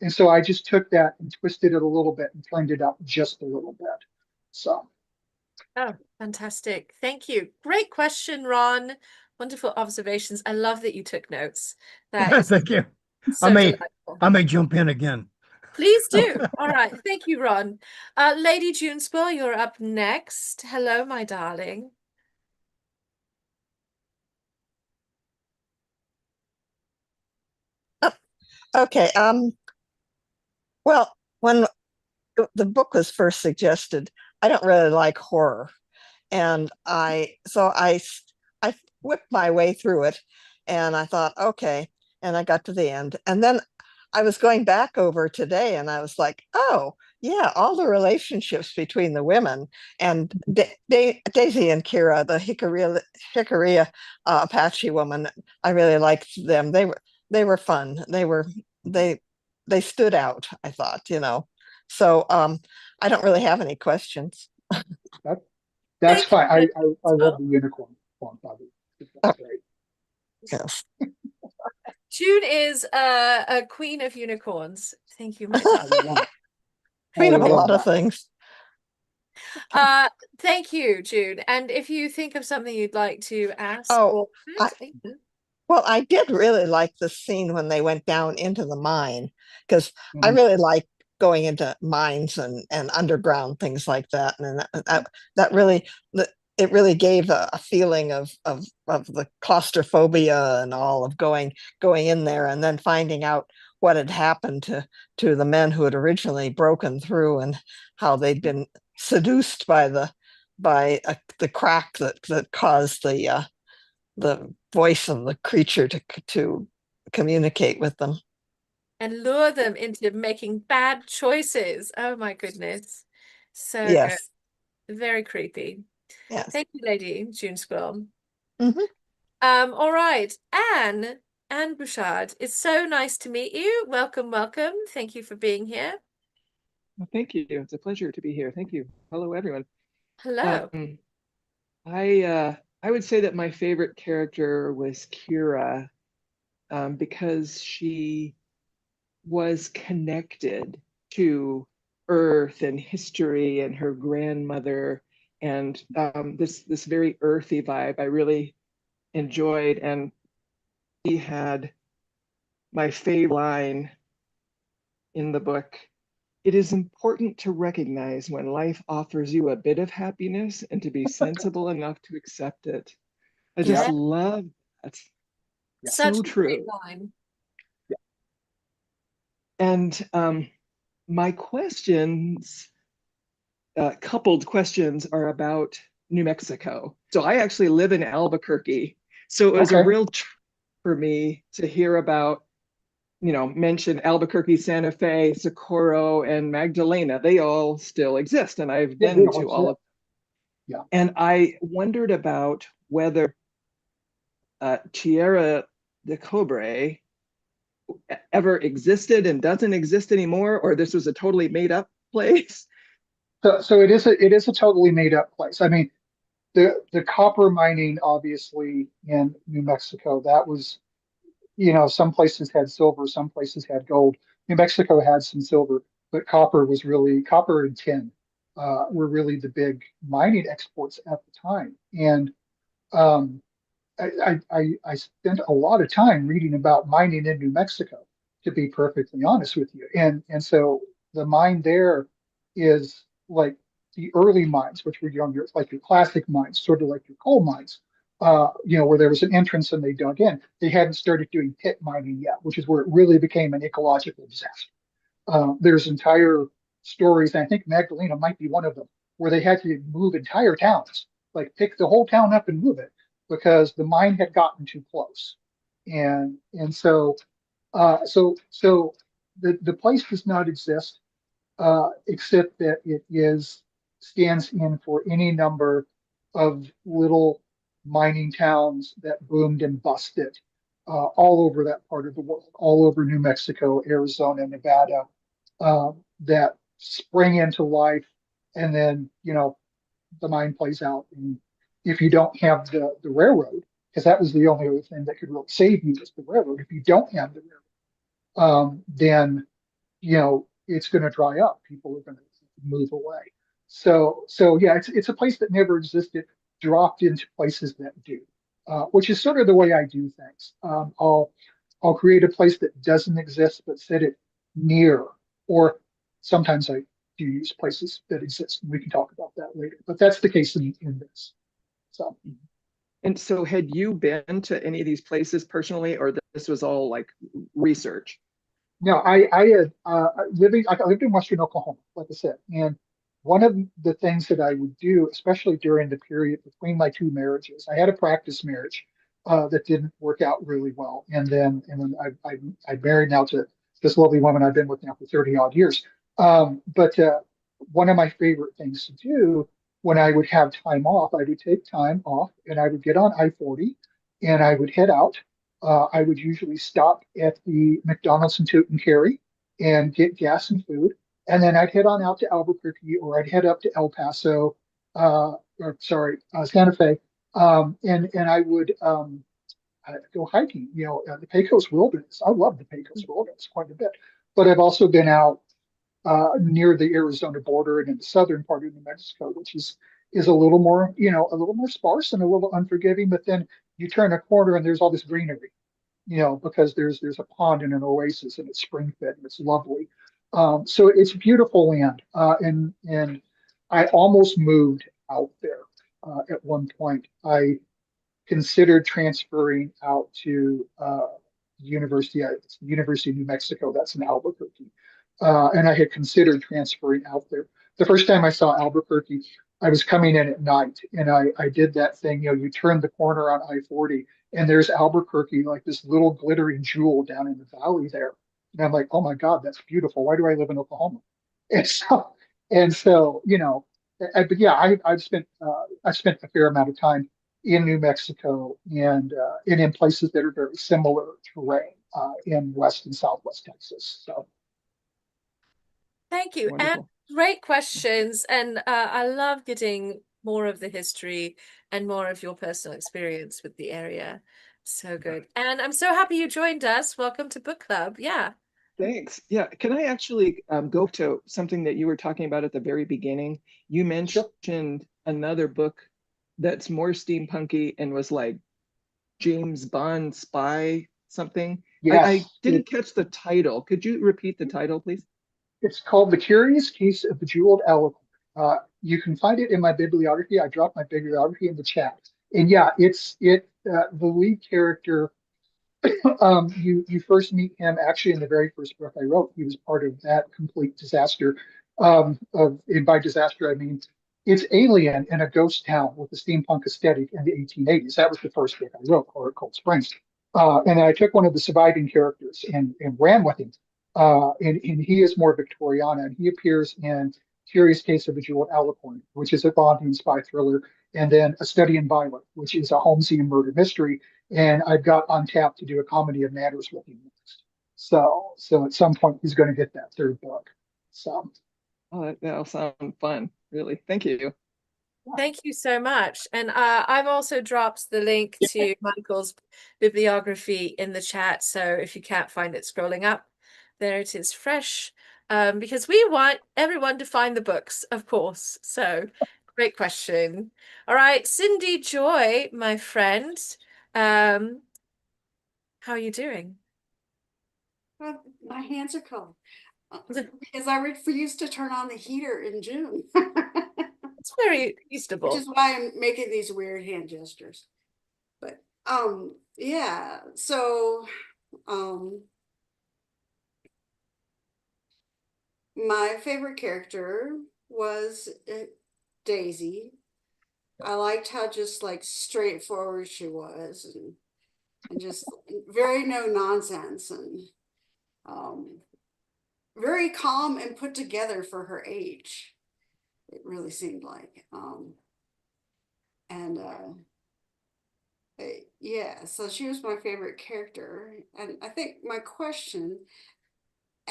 And so I just took that and twisted it a little bit and turned it up just a little bit. So Oh, fantastic. Thank you. Great question, Ron. Wonderful observations. I love that you took notes. That is Thank you. I so may delightful. I may jump in again. Please do. All right. Thank you, Ron. Lady Junespel, you're up next. Hello, my darling. Okay. Well, when the book was first suggested, I don't really like horror. And I whipped my way through it and I thought, okay. And I got to the end. And then I was going back over today and I was like, oh, yeah, all the relationships between the women and Daisy and Kira, the Hickory Apache woman, I really liked them. They were fun. They they stood out, I thought. So I don't really have any questions. that that's Thank you, fine. I Lady I, I love Junespel. the unicorn one, Bobby. Oh, That's great. yes. June is a queen of unicorns. Thank you, my I darling. love, I Queen of a love lot of that. things. Thank you, June. And if you think of something you'd like to ask Oh, or I, well, I did really like the scene when they went down into the mine because I Mhm. really like going into mines and underground things like that. And that really, it really gave a feeling of the claustrophobia and all of going in there and then finding out what had happened to the men who had originally broken through and how they'd been seduced by the crack that caused the voice of the creature to communicate with them. and lure them into making bad choices. Oh my goodness. So good. Yes, Very creepy. yes. Thank you, Lady June Squirrel. Mhm. All right. Anne Bouchard, it's so nice to meet you. Welcome, welcome. Thank you for being here. Well, thank you. It's a pleasure to be here. Thank you. Hello, everyone. Hello. Um, I would say that my favorite character was Kira, because she was connected to earth and history and her grandmother, and this very earthy vibe I really enjoyed. And he had my favorite line in the book: "It is important to recognize when life offers you a bit of happiness and to be sensible enough to accept it." I just Yeah. love that. Such So a great true. line. And my questions, coupled questions, are about New Mexico. So I actually live in Albuquerque. So it was a Okay. real treat for me to hear about, mention Albuquerque, Santa Fe, Socorro, and Magdalena. They all still exist, and I've Yeah, been they to all all of Yeah. them. And I wondered about whether Tierra de Cobre ever existed and doesn't exist anymore, or this was a totally made up place. So it is a totally made up place. I mean, the copper mining, obviously, in New Mexico, that was, some places had silver, some places had gold. New Mexico had some silver, but copper and tin were really the big mining exports at the time. And um, I spent a lot of time reading about mining in New Mexico, to be perfectly honest with you. And so the mine there is like the early mines, which were younger, like your classic mines, sort of like your coal mines, where there was an entrance and they dug in. They hadn't started doing pit mining yet, which is where it really became an ecological disaster. There's entire stories, and I think Magdalena might be one of them, where they had to move entire towns, like pick the whole town up and move it because the mine had gotten too close. And so the place does not exist, except that it stands in for any number of little mining towns that boomed and busted all over that part of the world, all over New Mexico, Arizona, Nevada, that spring into life, and then the mine plays out. And if you don't have the railroad, because that was the only other thing that could really save you, was the railroad. If you don't have the railroad, then it's going to dry up. People are going to move away. So yeah, it's a place that never existed, dropped into places that do, which is sort of the way I do things. I'll create a place that doesn't exist, but set it near, or sometimes I do use places that exist. And we can talk about that later, but that's the case in this. So. And so had you been to any of these places personally, or this was all like research? No, I had I lived in Western Oklahoma, like I said, and one of the things that I would do, especially during the period between my two marriages, I had a practice marriage that didn't work out really well, and then I married now to this lovely woman I've been with now for 30 odd years. But one of my favorite things to do when I would have time off, I would take time off and I would get on I-40 and I would head out. I would usually stop at the McDonald's in Tucumcari and get gas and food. And then I'd head on out to Albuquerque, or I'd head up to El Paso, Santa Fe. And I would go hiking, the Pecos Wilderness. I love the Pecos Wilderness quite a bit. But I've also been out near the Arizona border and in the southern part of New Mexico, which is a little more, a little more sparse and a little unforgiving. But then you turn a corner and there's all this greenery, because there's a pond and an oasis and it's spring fed and it's lovely. So it's beautiful land. And I almost moved out there at one point. I considered transferring out to it's the University of New Mexico. That's in Albuquerque. And I had considered transferring out there. The first time I saw Albuquerque, I was coming in at night, and I did that thing. You turn the corner on I-40, and there's Albuquerque, like this little glittering jewel down in the valley there. And I'm like, oh my God, that's beautiful. Why do I live in Oklahoma? And so, but yeah, I've spent a fair amount of time in New Mexico and in places that are very similar terrain in West and Southwest Texas. So. Thank you. And Wonderful. great questions. And I love getting more of the history and more of your personal experience with the area. So good. And I'm so happy you joined us. Welcome to Book Club. Yeah. Thanks. Yeah, can I actually go to something that you were talking about at the very beginning? You Sure. mentioned another book that's more steampunky and was like James Bond spy something. I Yes, didn't catch the title. Could you repeat the title, please? it's called The Curious Case of Bejeweled Alicorn. You can find it in my bibliography. I dropped my bibliography in the chat. And yeah, the lead character. You first meet him actually in the very first book I wrote. He was part of that complete disaster. And by disaster, I mean it's alien in a ghost town with a steampunk aesthetic in the 1880s. That was the first book I wrote, or Cold Springs. And then I took one of the surviving characters and ran with him. And he is more Victoriana, and he appears in Curious Case of a Jeweled Alicorn, which is a Bond and spy thriller, and then A Study in Violet, which is a Holmesian murder mystery. And I've got on tap to do a comedy of matters with him next. So at some point he's going to get that third book. So Oh, that'll sound fun, really. Thank you. Thank you so much. And I've also dropped the link to Michael's bibliography in the chat. So if you can't find it scrolling up, there it is fresh. Because we want everyone to find the books, of course. So great question. All right, Cindy Joy, my friend. How are you doing? My hands are cold because I refused to turn on the heater in June. It's very Which reasonable. is why I'm making these weird hand gestures. But yeah, so my favorite character was Daisy. I liked how just like straightforward she was, and just very no nonsense, and very calm and put together for her age. It really seemed like. Yeah, so she was my favorite character. And I think my question,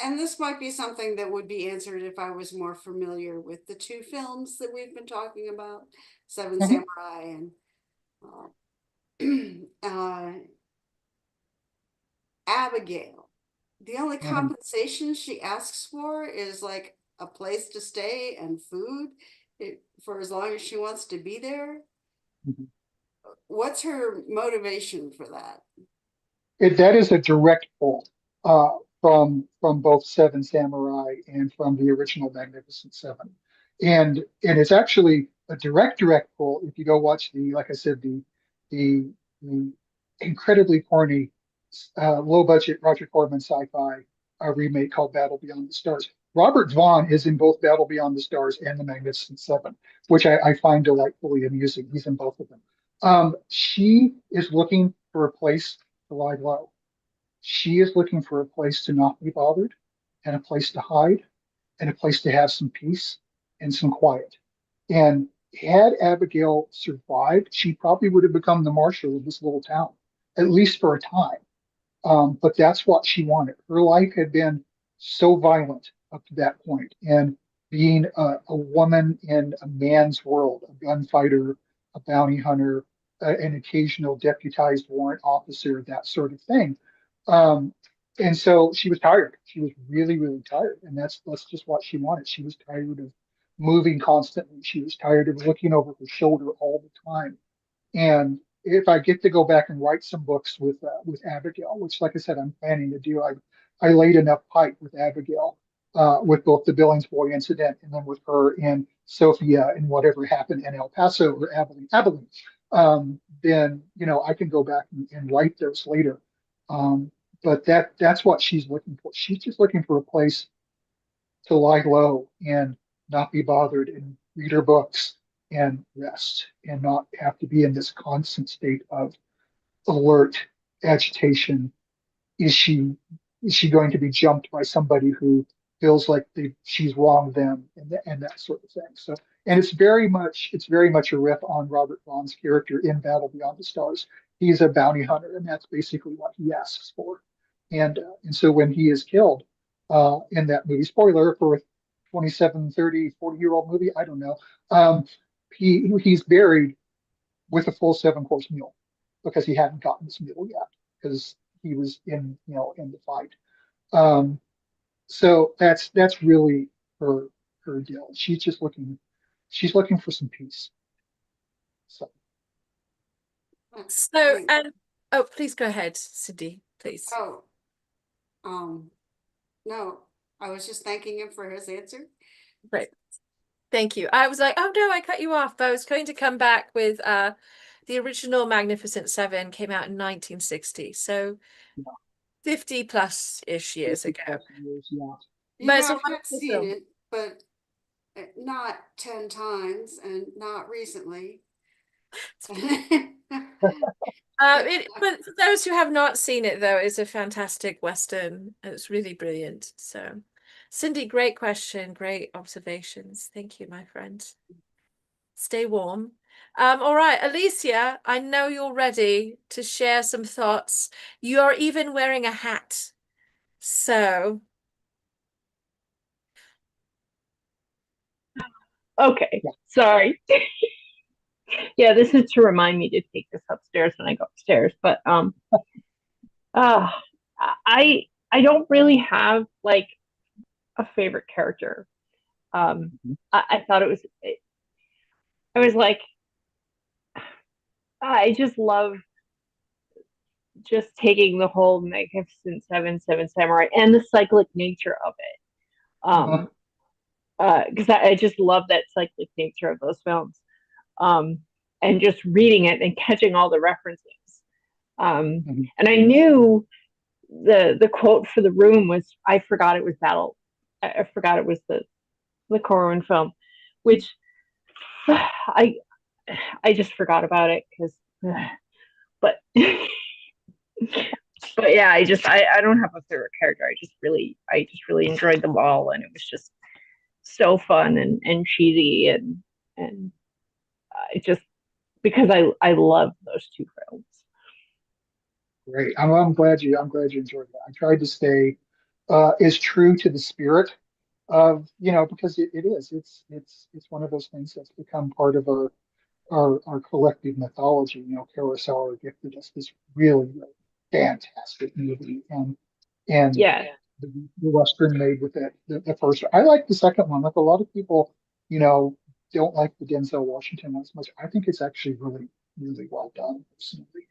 and this might be something that would be answered if I was more familiar with the two films that we've been talking about, Seven Mhm. Samurai and Abigail. The only Mhm. compensation she asks for is like a place to stay and food for as long as she wants to be there. Mhm. What's her motivation for that? That is a direct pull from both Seven Samurai and from the original Magnificent Seven, and it's actually a direct pull. If you go watch like I said, the incredibly corny, low budget Roger Corman sci-fi remake called Battle Beyond the Stars. Robert Vaughn is in both Battle Beyond the Stars and the Magnificent Seven, which I find delightfully amusing. He's in both of them. She is looking for a place to lie low. She is looking for a place to not be bothered, and a place to hide, and a place to have some peace and some quiet. And had Abigail survived, she probably would have become the marshal of this little town, at least for a time. But that's what she wanted. Her life had been so violent up to that point, and being a woman in a man's world, a gunfighter, a bounty hunter, an occasional deputized warrant officer, that sort of thing. Um, and so she was tired. She was really, really tired, and that's just what she wanted. She was tired of moving constantly. She was tired of looking over her shoulder all the time. And if I get to go back and write some books with Abigail, which, like I said, I'm planning to do, I laid enough pipe with Abigail, with both the Billings Boy incident and then with her and Sophia and whatever happened in El Paso or Abilene. Then I can go back and write those later. But that's what she's looking for. She's just looking for a place to lie low and not be bothered and read her books and rest and not have to be in this constant state of alert agitation. Is she going to be jumped by somebody who feels like she's wronged them, and that sort of thing? So, and it's very much a riff on Robert Vaughn's character in Battle Beyond the Stars. He's a bounty hunter, and that's basically what he asks for. And so when he is killed in that movie, spoiler for a 27, 30, 40-year-old movie, I don't know. He's buried with a full 7-course meal because he hadn't gotten his meal yet because he was in the fight. Um, So that's really her deal. She's looking for some peace. So So, Wait, and oh, please go ahead, Cindy, please. oh, no, I was just thanking him for his answer. Great. Thank you. I was like, oh no, I cut you off. But I was going to come back with the original Magnificent Seven came out in 1960. So 50 plus ish years ago. Years, yeah. But it's a I've not wonderful seen film. it, but not 10 times and not recently. But for those who have not seen it, though, it's a fantastic Western. It's really brilliant. So, Cindy, great question, great observations. Thank you, my friend. Stay warm. All right, Alicia, I know you're ready to share some thoughts. You're even wearing a hat. So, Okay, Yeah. sorry. Yeah, this is to remind me to take this upstairs when I go upstairs. But uh I don't really have like a favorite character. I thought I was like, I just love just taking the whole Magnificent Seven Samurai and the cyclic nature of it. Because I just love that cyclic nature of those films. And just reading it and catching all the references. And I knew the quote for the room was, I forgot it was Battle. I forgot it was the Corwin film, which I just forgot about it because, but but yeah, I don't have a favorite character. I just really enjoyed them all, and it was just so fun and cheesy and it just because I love those two films. Great. I'm glad you enjoyed that. I tried to stay as true to the spirit of, because it is. It's one of those things that's become part of our collective mythology. Kurosawa gifted us this really, really fantastic movie, and Yeah. the Western made with it. The first, I like the second one. Like a lot of people, don't like the Denzel Washington as much. I think it's actually really, really well done. Personally,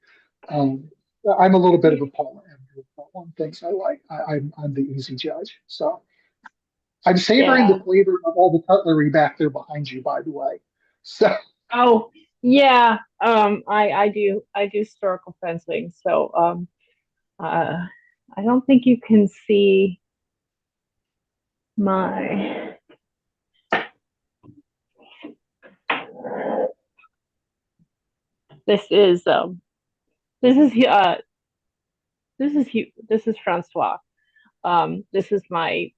um, I'm a little bit of a Paul Andrew, but one things I like. I'm the easy judge. So I'm savoring Yeah. the flavor of all the cutlery back there behind you, by the way. So Oh, yeah. I do historical fencing, so I don't think you can see my this is this is this is Francois. This is my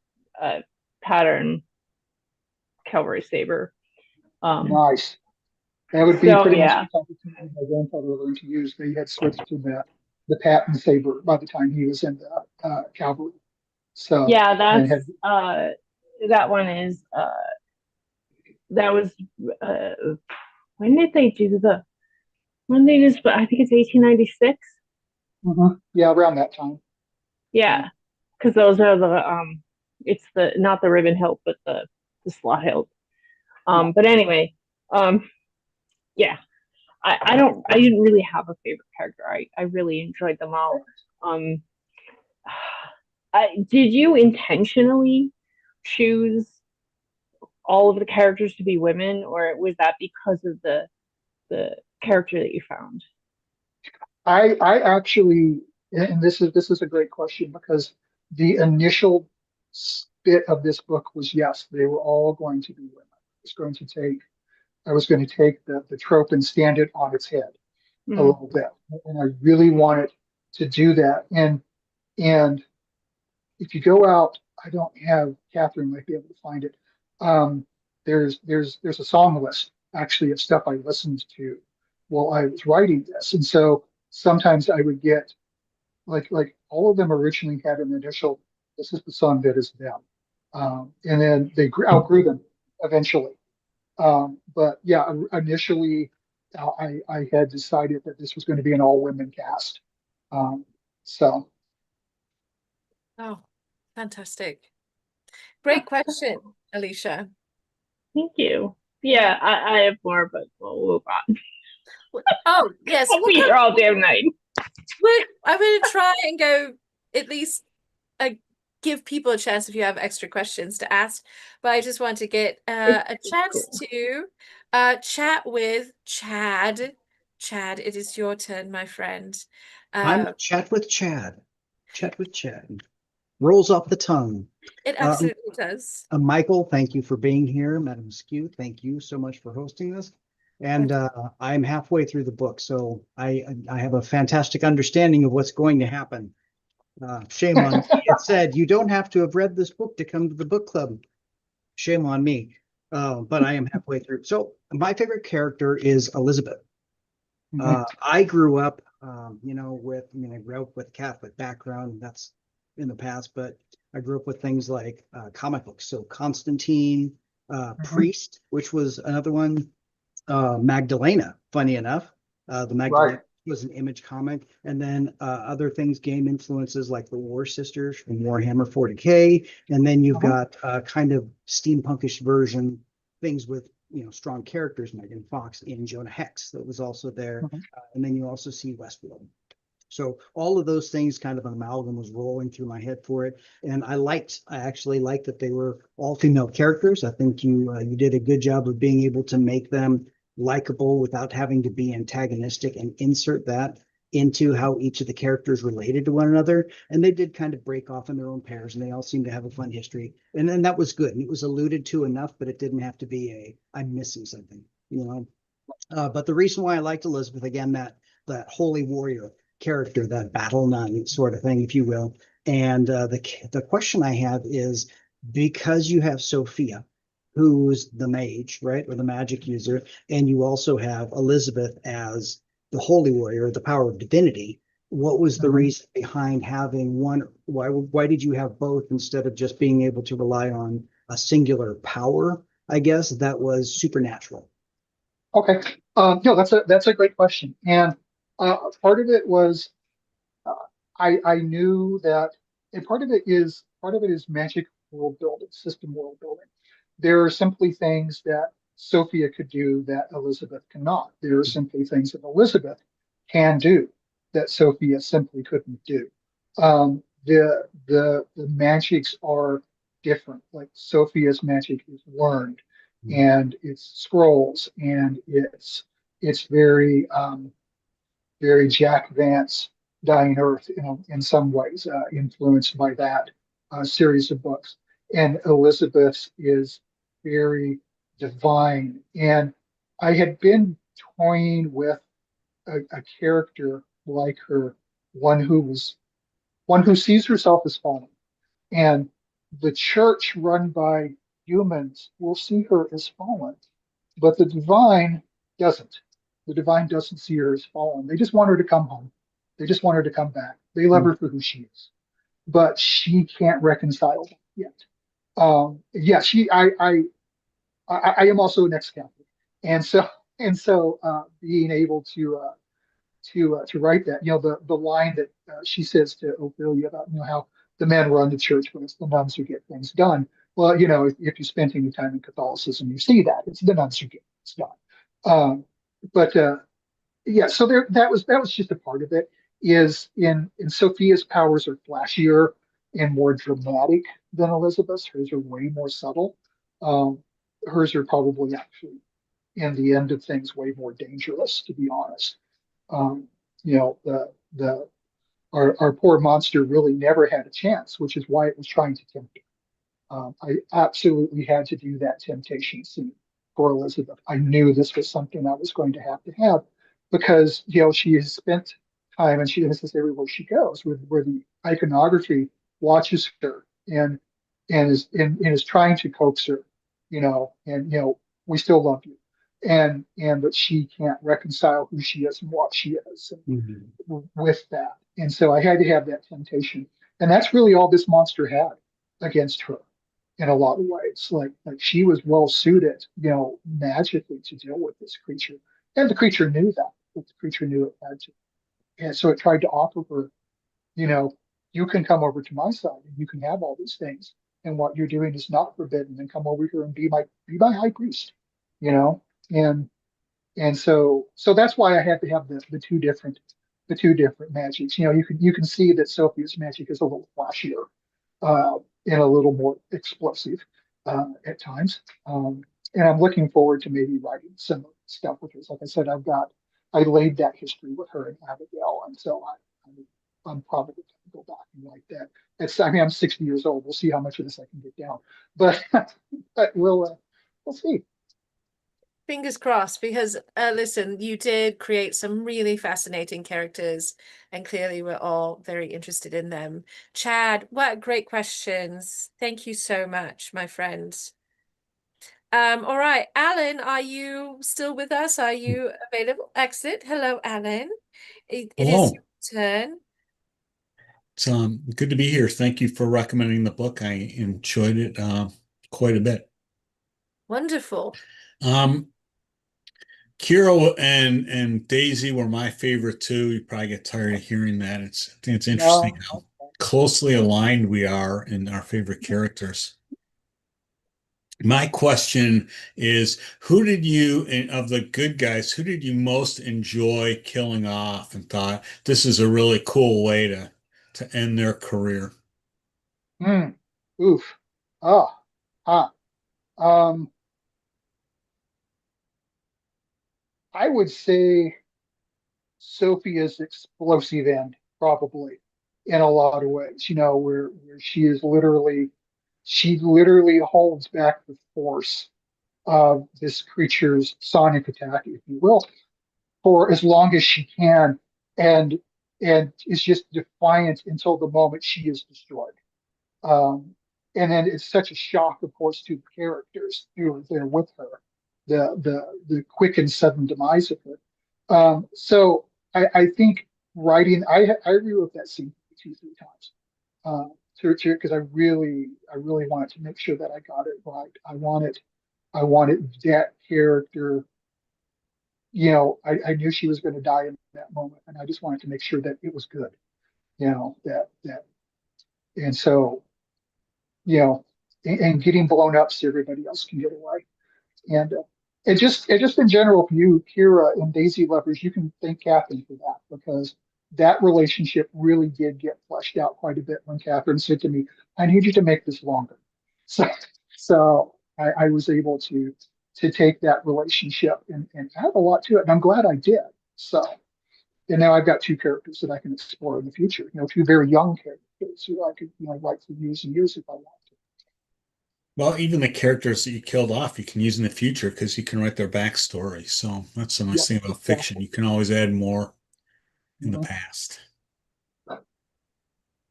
pattern cavalry saber. nice. That would be So pretty much yeah. the type of thing my grandfather learned to use. They had switched to the patent saber by the time he was in the cavalry. So Yeah, and that's had that one is that was uh when did they do when they just I think it's 1896. yeah, around that time. Yeah, because those are the it's the not the ribbon hilt but the slot hilt. But anyway, yeah, I didn't really have a favorite character. I really enjoyed them all. Did you intentionally choose all of the characters to be women, or was that because of the character that you found? I actually, and this is a great question because the initial bit of this book was yes, they were all going to be women. I was going to take the trope and stand it on its head a little bit, and I really wanted to do that. And if you go out, I don't have Catherine might be able to find it. Um, there's a song list actually of stuff I listened to while I was writing this, and so sometimes I would get like all of them originally had an initial. This is the song that is them, and then they outgrew them eventually. But yeah, initially I had decided that this was going to be an all women cast. So oh, fantastic. Great question, Alicia. Thank you. Yeah, I have more, but we'll move on. Oh, yes. I'll be here all damn night. I'm going to try and go at least give people a chance if you have extra questions to ask. But I just want to get a chance to chat with Chad. Chad, it is your turn, my friend. I'm Chat with Chad. Chat with Chad. Rolls off the tongue. It absolutely does. Michael, thank you for being here. Madam Skew, thank you so much for hosting this. And I'm halfway through the book, so I have a fantastic understanding of what's going to happen. Shame on me. It said you don't have to have read this book to come to the book club. Shame on me. But I am halfway through. So my favorite character is Elizabeth. I grew up, I grew up with Catholic background. That's in the past, but I grew up with things like comic books. So Constantine, Priest, which was another one. Magdalena, funny enough, the Magdalena was an Image comic, and then other things, game influences like the War Sisters from Warhammer 40K, and then you've got kind of steampunkish version things with strong characters, Megan Fox and Jonah Hex that was also there, and then you also see Westworld. So all of those things, kind of an amalgam, was rolling through my head for it, and I actually liked that they were all female characters. I think you did a good job of being able to make them likable without having to be antagonistic and insert that into how each of the characters related to one another. And they did kind of break off in their own pairs, and they all seemed to have a fun history. And then that was good. And it was alluded to enough, but it didn't have to be I'm missing something, But the reason why I liked Elizabeth, again, that holy warrior character, that battle nun sort of thing, if you will. And the question I have is, because you have Sophia, who's the mage, right, or the magic user, and you also have Elizabeth as the holy warrior, the power of divinity. What was the reason behind having one? Why did you have both instead of just being able to rely on a singular power, I guess, that was supernatural? Okay. No, that's a great question. And part of it was I knew that, and part of it is magic world building, system world building. There are simply things that Sophia could do that Elizabeth cannot. There are simply things that Elizabeth can do that Sophia simply couldn't do. The magics are different. Like Sophia's magic is learned, and it's scrolls, and it's very very Jack Vance, Dying Earth, in some ways, influenced by that series of books. And Elizabeth's is very divine. And I had been toying with a character like her, one who sees herself as fallen. And the church run by humans will see her as fallen, but the divine doesn't. The divine doesn't see her as fallen. They just want her to come home. They just want her to come back. They love her for who she is, but she can't reconcile that yet. Yeah, I am also an ex-Catholic, and so being able to write that, the line that she says to Ophelia about how the men run the church, but it's the nuns who get things done. Well, if you spend any time in Catholicism, you see that it's the nuns who get things done. Yeah, so that was just a part of it. Is in Sophia's powers are flashier and more dramatic than Elizabeth's. Hers are way more subtle. Hers are probably actually, in the end of things, way more dangerous, to be honest. Our poor monster really never had a chance, which is why it was trying to tempt her. I absolutely had to do that temptation scene for Elizabeth. I knew this was something I was going to have because she has spent time, and she does this everywhere she goes, where the iconography watches her and is trying to coax her, we still love you, and but she can't reconcile who she is and what she is with that. And so I had to have that temptation, and that's really all this monster had against her in a lot of ways. Like she was well suited, magically, to deal with this creature, and the creature knew that. But the creature knew it had to, and so it tried to offer her, you can come over to my side and you can have all these things, and what you're doing is not forbidden, and come over here and be my high priest, you know? And so that's why I had to have the two different magics. You know, you can see that Sophia's magic is a little flashier, and a little more explosive, at times. And I'm looking forward to maybe writing some stuff with her. Like I said, I laid that history with her and Abigail, and so I'm probably going to go back and write that. I mean, I'm 60 years old. We'll see how much of this I can get down, but but we'll see. Fingers crossed, because listen, you did create some really fascinating characters, and clearly we're all very interested in them. Chad, what great questions. Thank you so much, my friends. All right, Alan, are you still with us? Are you available? Exit. Hello, Alan. It is Hello. your turn. It's good to be here. Thank you for recommending the book. I enjoyed it quite a bit. Wonderful. Kira and Daisy were my favorite too. You probably get tired of hearing that. I think it's interesting how closely aligned we are in our favorite characters. My question is, who did you, of the good guys, who did you most enjoy killing off and thought this is a really cool way to end their career? Oof. Oh. I would say Sophia's explosive end, probably, in a lot of ways, you know, where she literally holds back the force of this creature's sonic attack, if you will, for as long as she can, and is just defiant until the moment she is destroyed. And then it's such a shock, of course, to the characters who are there with her, the quick and sudden demise of her. So I think I rewrote that scene 2-3 times, because I really wanted to make sure that I got it right. I wanted that character. You know, I knew she was going to die in that moment, and I just wanted to make sure that it was good. You know, and so, you know, and getting blown up so everybody else can get away. And just in general, for you, Kira and Daisy lovers, you can thank Catherine for that, because that relationship really did get fleshed out quite a bit when Catherine said to me, "I need you to make this longer." So I was able to take that relationship and add a lot to it, and I'm glad I did. So, and now I've got two characters that I can explore in the future. You know, two very young characters who I could, you know, write for years and years if I want to. Well, even the characters that you killed off, you can use in the future because you can write their backstory. So that's the nice thing about fiction. You can always add more in the past.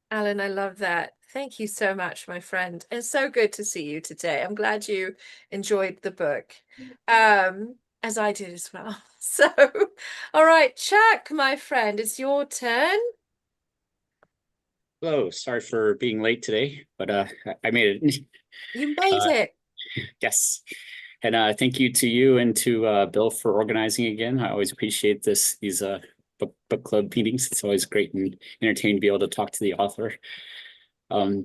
Alan, I love that. Thank you so much, my friend. It's so good to see you today. I'm glad you enjoyed the book, as I did as well. So, all right, Chuck, my friend, it's your turn. Hello, sorry for being late today, but I made it. You made it. Yes. And thank you to you and to Bill for organizing again. I always appreciate these book club meetings. It's always great and entertaining to be able to talk to the author.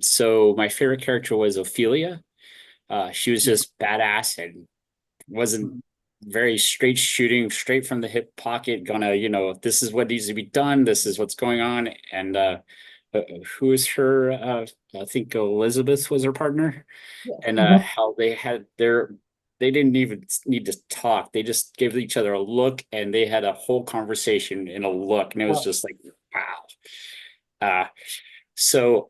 So my favorite character was Ophelia. She was just badass and wasn't very straight shooting, straight from the hip pocket, gonna, you know, this is what needs to be done, this is what's going on. And who is her? I think Elizabeth was her partner. Yeah. And how they had they didn't even need to talk. They just gave each other a look, and they had a whole conversation in a look, and it was just like, wow. So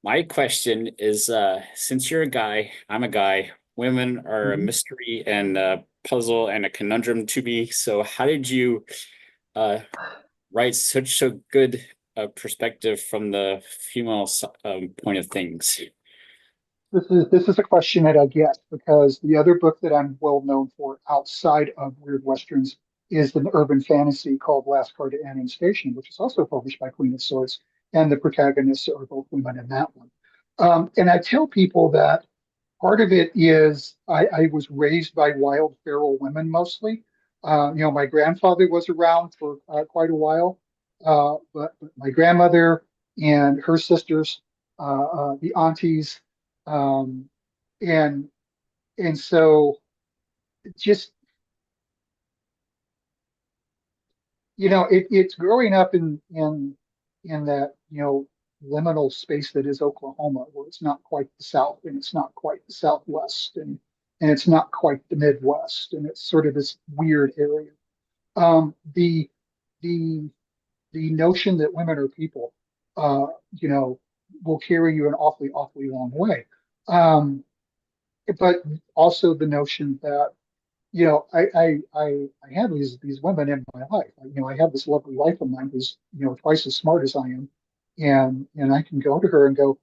my question is, since you're a guy, I'm a guy, women are a mystery and a puzzle and a conundrum to me. So how did you write such a good perspective from the female point of things? This is a question that I get, because the other book that I'm well known for outside of Weird Westerns is an urban fantasy called Last Card to Annan Station, which is also published by Queen of Swords, and the protagonists are both women in that one. And I tell people that part of it is I was raised by wild feral women mostly. You know, my grandfather was around for quite a while, but my grandmother and her sisters, the aunties, Um, and so just, it's growing up in that, liminal space that is Oklahoma, where it's not quite the South and it's not quite the Southwest and it's not quite the Midwest, and it's sort of this weird area. The the the notion that women are people, uh, you know, will carry you an awfully, awfully long way. Um, but also the notion that, I have these women in my life. I have this lovely wife of mine who's, twice as smart as I am, and I can go to her and go,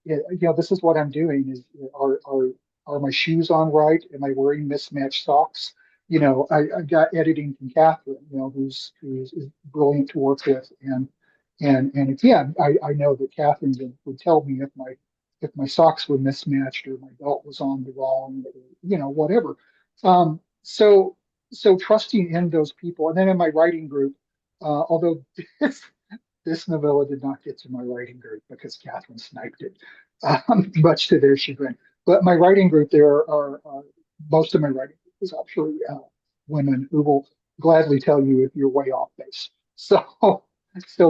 yeah, this is what I'm doing. Are my shoes on right? Am I wearing mismatched socks? I got editing from Catherine, who's is brilliant to work with, and again, I know that Catherine would tell me if my socks were mismatched or my belt was on the wrong, whatever. So trusting in those people, and then in my writing group, although this novella did not get to my writing group because Catherine sniped it, much to their chagrin. But my writing group, there are most of my writing group is actually women who will gladly tell you if you're way off base. So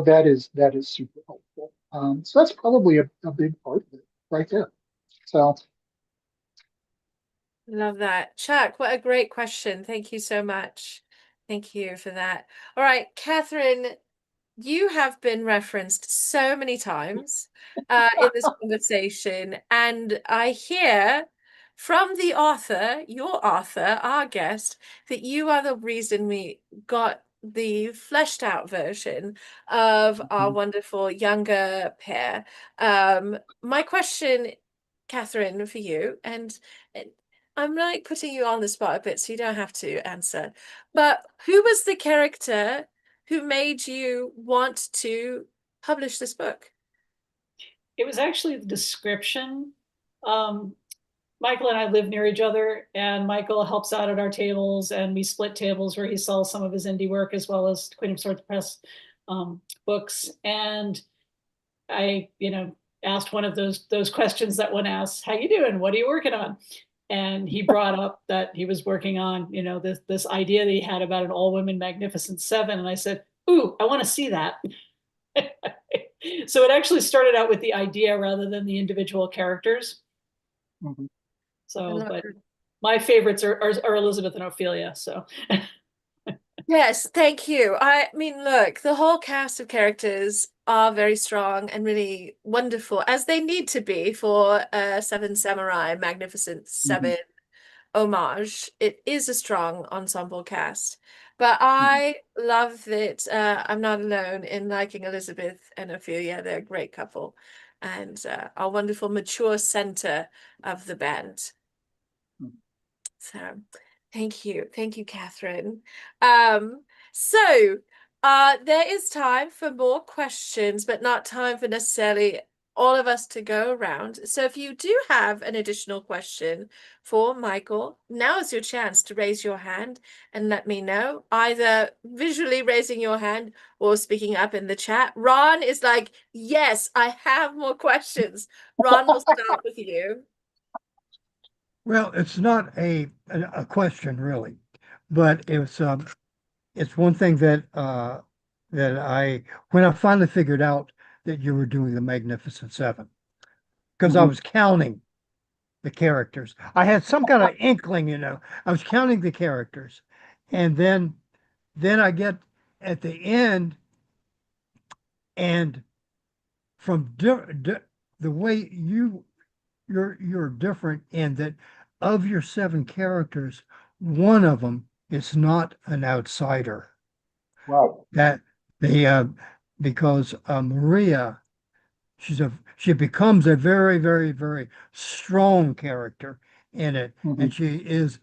that is super helpful. So that's probably a big part of it right there. So Love that. Chuck, what a great question. Thank you so much. Thank you for that. All right, Catherine, you have been referenced so many times in this conversation, and I hear from the author, your author, our guest, that you are the reason we got the fleshed out version of our wonderful younger pair. My question, Catherine, for you, and I'm like putting you on the spot a bit, so you don't have to answer, but who was the character who made you want to publish this book? It was actually the description. Michael and I live near each other, and Michael helps out at our tables, and we split tables where he sells some of his indie work as well as Queen of Swords Press books. And I, asked one of those questions that one asks, "How you doing? What are you working on?" And he brought up that he was working on, this idea that he had about an all-women Magnificent Seven, and I said, "Ooh, I want to see that." So it actually started out with the idea rather than the individual characters. Mm-hmm. So, but my favorites are Elizabeth and Ophelia. So. Yes, thank you. I mean, look, the whole cast of characters are very strong and really wonderful, as they need to be for Seven Samurai Magnificent Seven homage. It is a strong ensemble cast, but I love that I'm not alone in liking Elizabeth and Ophelia. They're a great couple, and our wonderful mature center of the band. So thank you, Catherine. So there is time for more questions, but not time for necessarily all of us to go around. So if you do have an additional question for Michael, now is your chance to raise your hand and let me know, either visually raising your hand or speaking up in the chat. Ron is like, yes, I have more questions. Ron, we'll start with you. Well, it's not a question really, but it's one thing that when I finally figured out that you were doing the Magnificent Seven, because I was counting the characters. I had some kind of inkling, I was counting the characters, and then I get at the end, and from the way you're different in that of your 7 characters, one of them is not an outsider. Wow. That because Maria, she becomes a very, very, very strong character in it, and she is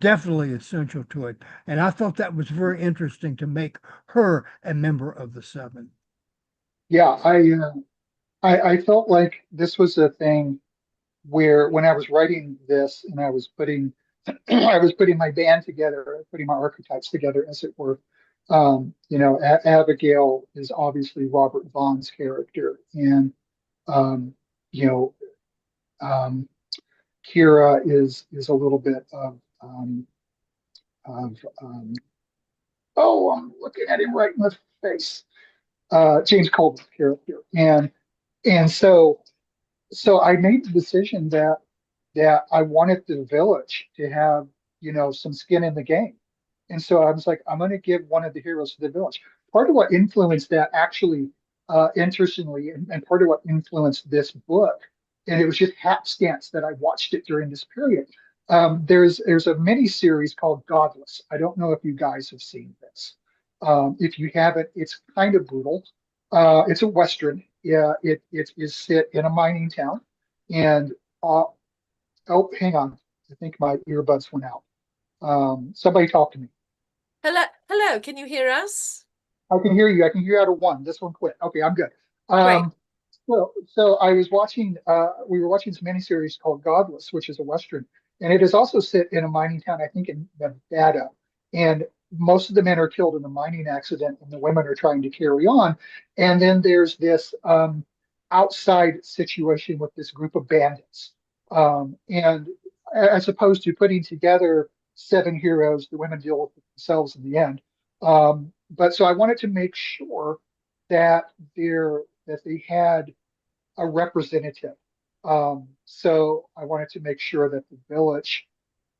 definitely essential to it. And I thought that was very interesting to make her a member of the 7. Yeah, I felt like this was a thing where when I was writing this and I was putting my band together, putting my archetypes together, as it were. Abigail is obviously Robert Vaughn's character, and um, you know, Kira is a little bit of oh, I'm looking at him right in the face. James Cold's character, and so I made the decision that I wanted the village to have, some skin in the game. And so I was like, I'm going to give one of the heroes to the village. Part of what influenced that actually, interestingly, and part of what influenced this book, and it was just hapstance that I watched it during this period. There's a mini series called Godless. I don't know if you guys have seen this. If you haven't, it's kind of brutal. It's a Western. Yeah, it is set in a mining town. And oh, hang on. I think my earbuds went out. Somebody talk to me. Hello, can you hear us? I can hear you. I can hear you out of one. This one quit. Okay, I'm good. Great. So I was watching, we were watching this miniseries called Godless, which is a Western, and it is also set in a mining town, I think in Nevada. And most of the men are killed in a mining accident, and the women are trying to carry on. And then there's this outside situation with this group of bandits. And as opposed to putting together 7 heroes, the women deal with it themselves in the end. But so I wanted to make sure that they had a representative. So I wanted to make sure that the village,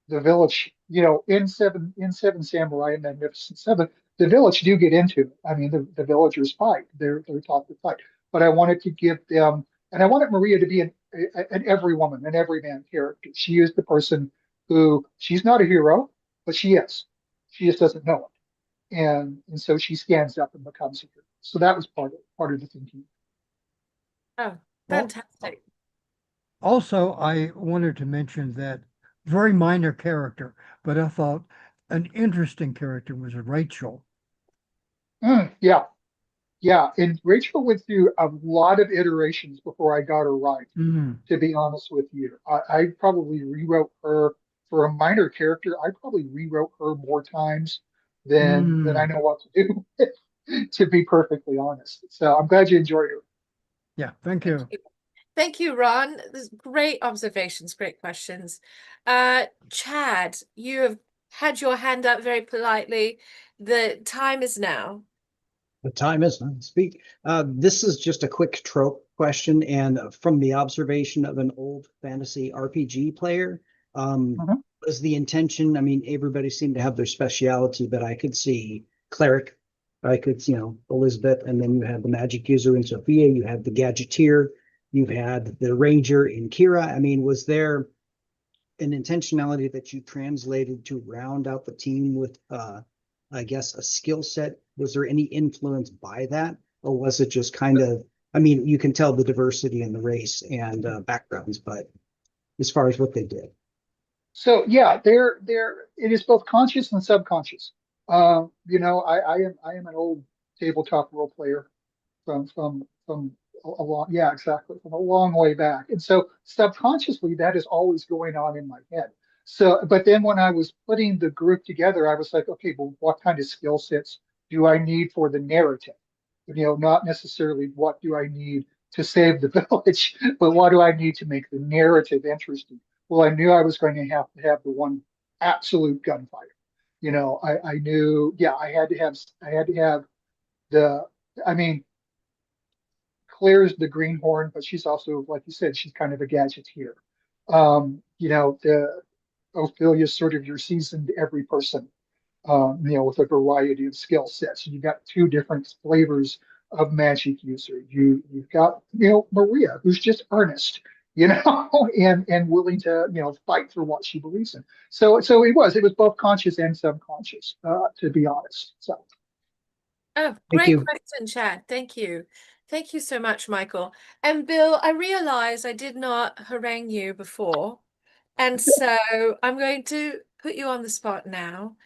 in Seven Samurai and Magnificent Seven, the village do get into it. I mean, the villagers fight. They're taught to fight. But I wanted to give them, and I wanted Maria to be an every woman, an every man character. She is the person who, she's not a hero, but she is. She just doesn't know it. And so she stands up and becomes a hero. So that was part of the thinking. Oh, fantastic. Also, I wanted to mention that very minor character, but I thought an interesting character was Rachel. Yeah. And Rachel went through a lot of iterations before I got her right, to be honest with you. I probably rewrote her for a minor character. I probably rewrote her more times than I know what to do, to be perfectly honest. So I'm glad you enjoyed her. Yeah, thank you. Thank you, Ron. There's great observations, great questions. Chad, you have had your hand up very politely. The time is now. The time is not to speak. This is just a quick trope question, and from the observation of an old fantasy RPG player, was the intention, I mean, everybody seemed to have their speciality, but I could see cleric, I could, Elizabeth, and then you had the magic user in Sophia, you had the gadgeteer, you've had the ranger in Kira. I mean, was there an intentionality that you translated to round out the team with, I guess, a skill set? Was there any influence by that? Or was it just kind of, I mean, you can tell the diversity in the race and backgrounds, but as far as what they did. So yeah, it is both conscious and subconscious. I am an old tabletop role player from a long, yeah, exactly, from a long way back. And so subconsciously that is always going on in my head. So, but then when I was putting the group together, I was like, okay, well, what kind of skill sets do I need for the narrative? Not necessarily what do I need to save the village, but what do I need to make the narrative interesting? Well, I knew I was going to have the one absolute gunfighter. I knew, yeah, I had to have I mean, Claire's the greenhorn, but she's also, like you said, she's kind of a gadgeteer. Ophelia's sort of your seasoned every person, with a variety of skill sets. You got 2 different flavors of magic user. You've got, Maria, who's just earnest, and willing to, fight for what she believes in. So it was both conscious and subconscious, to be honest. So. Oh, great question, Chad. Thank you. Thank you so much, Michael. And Bill, I realize I did not harangue you before. And so I'm going to put you on the spot now,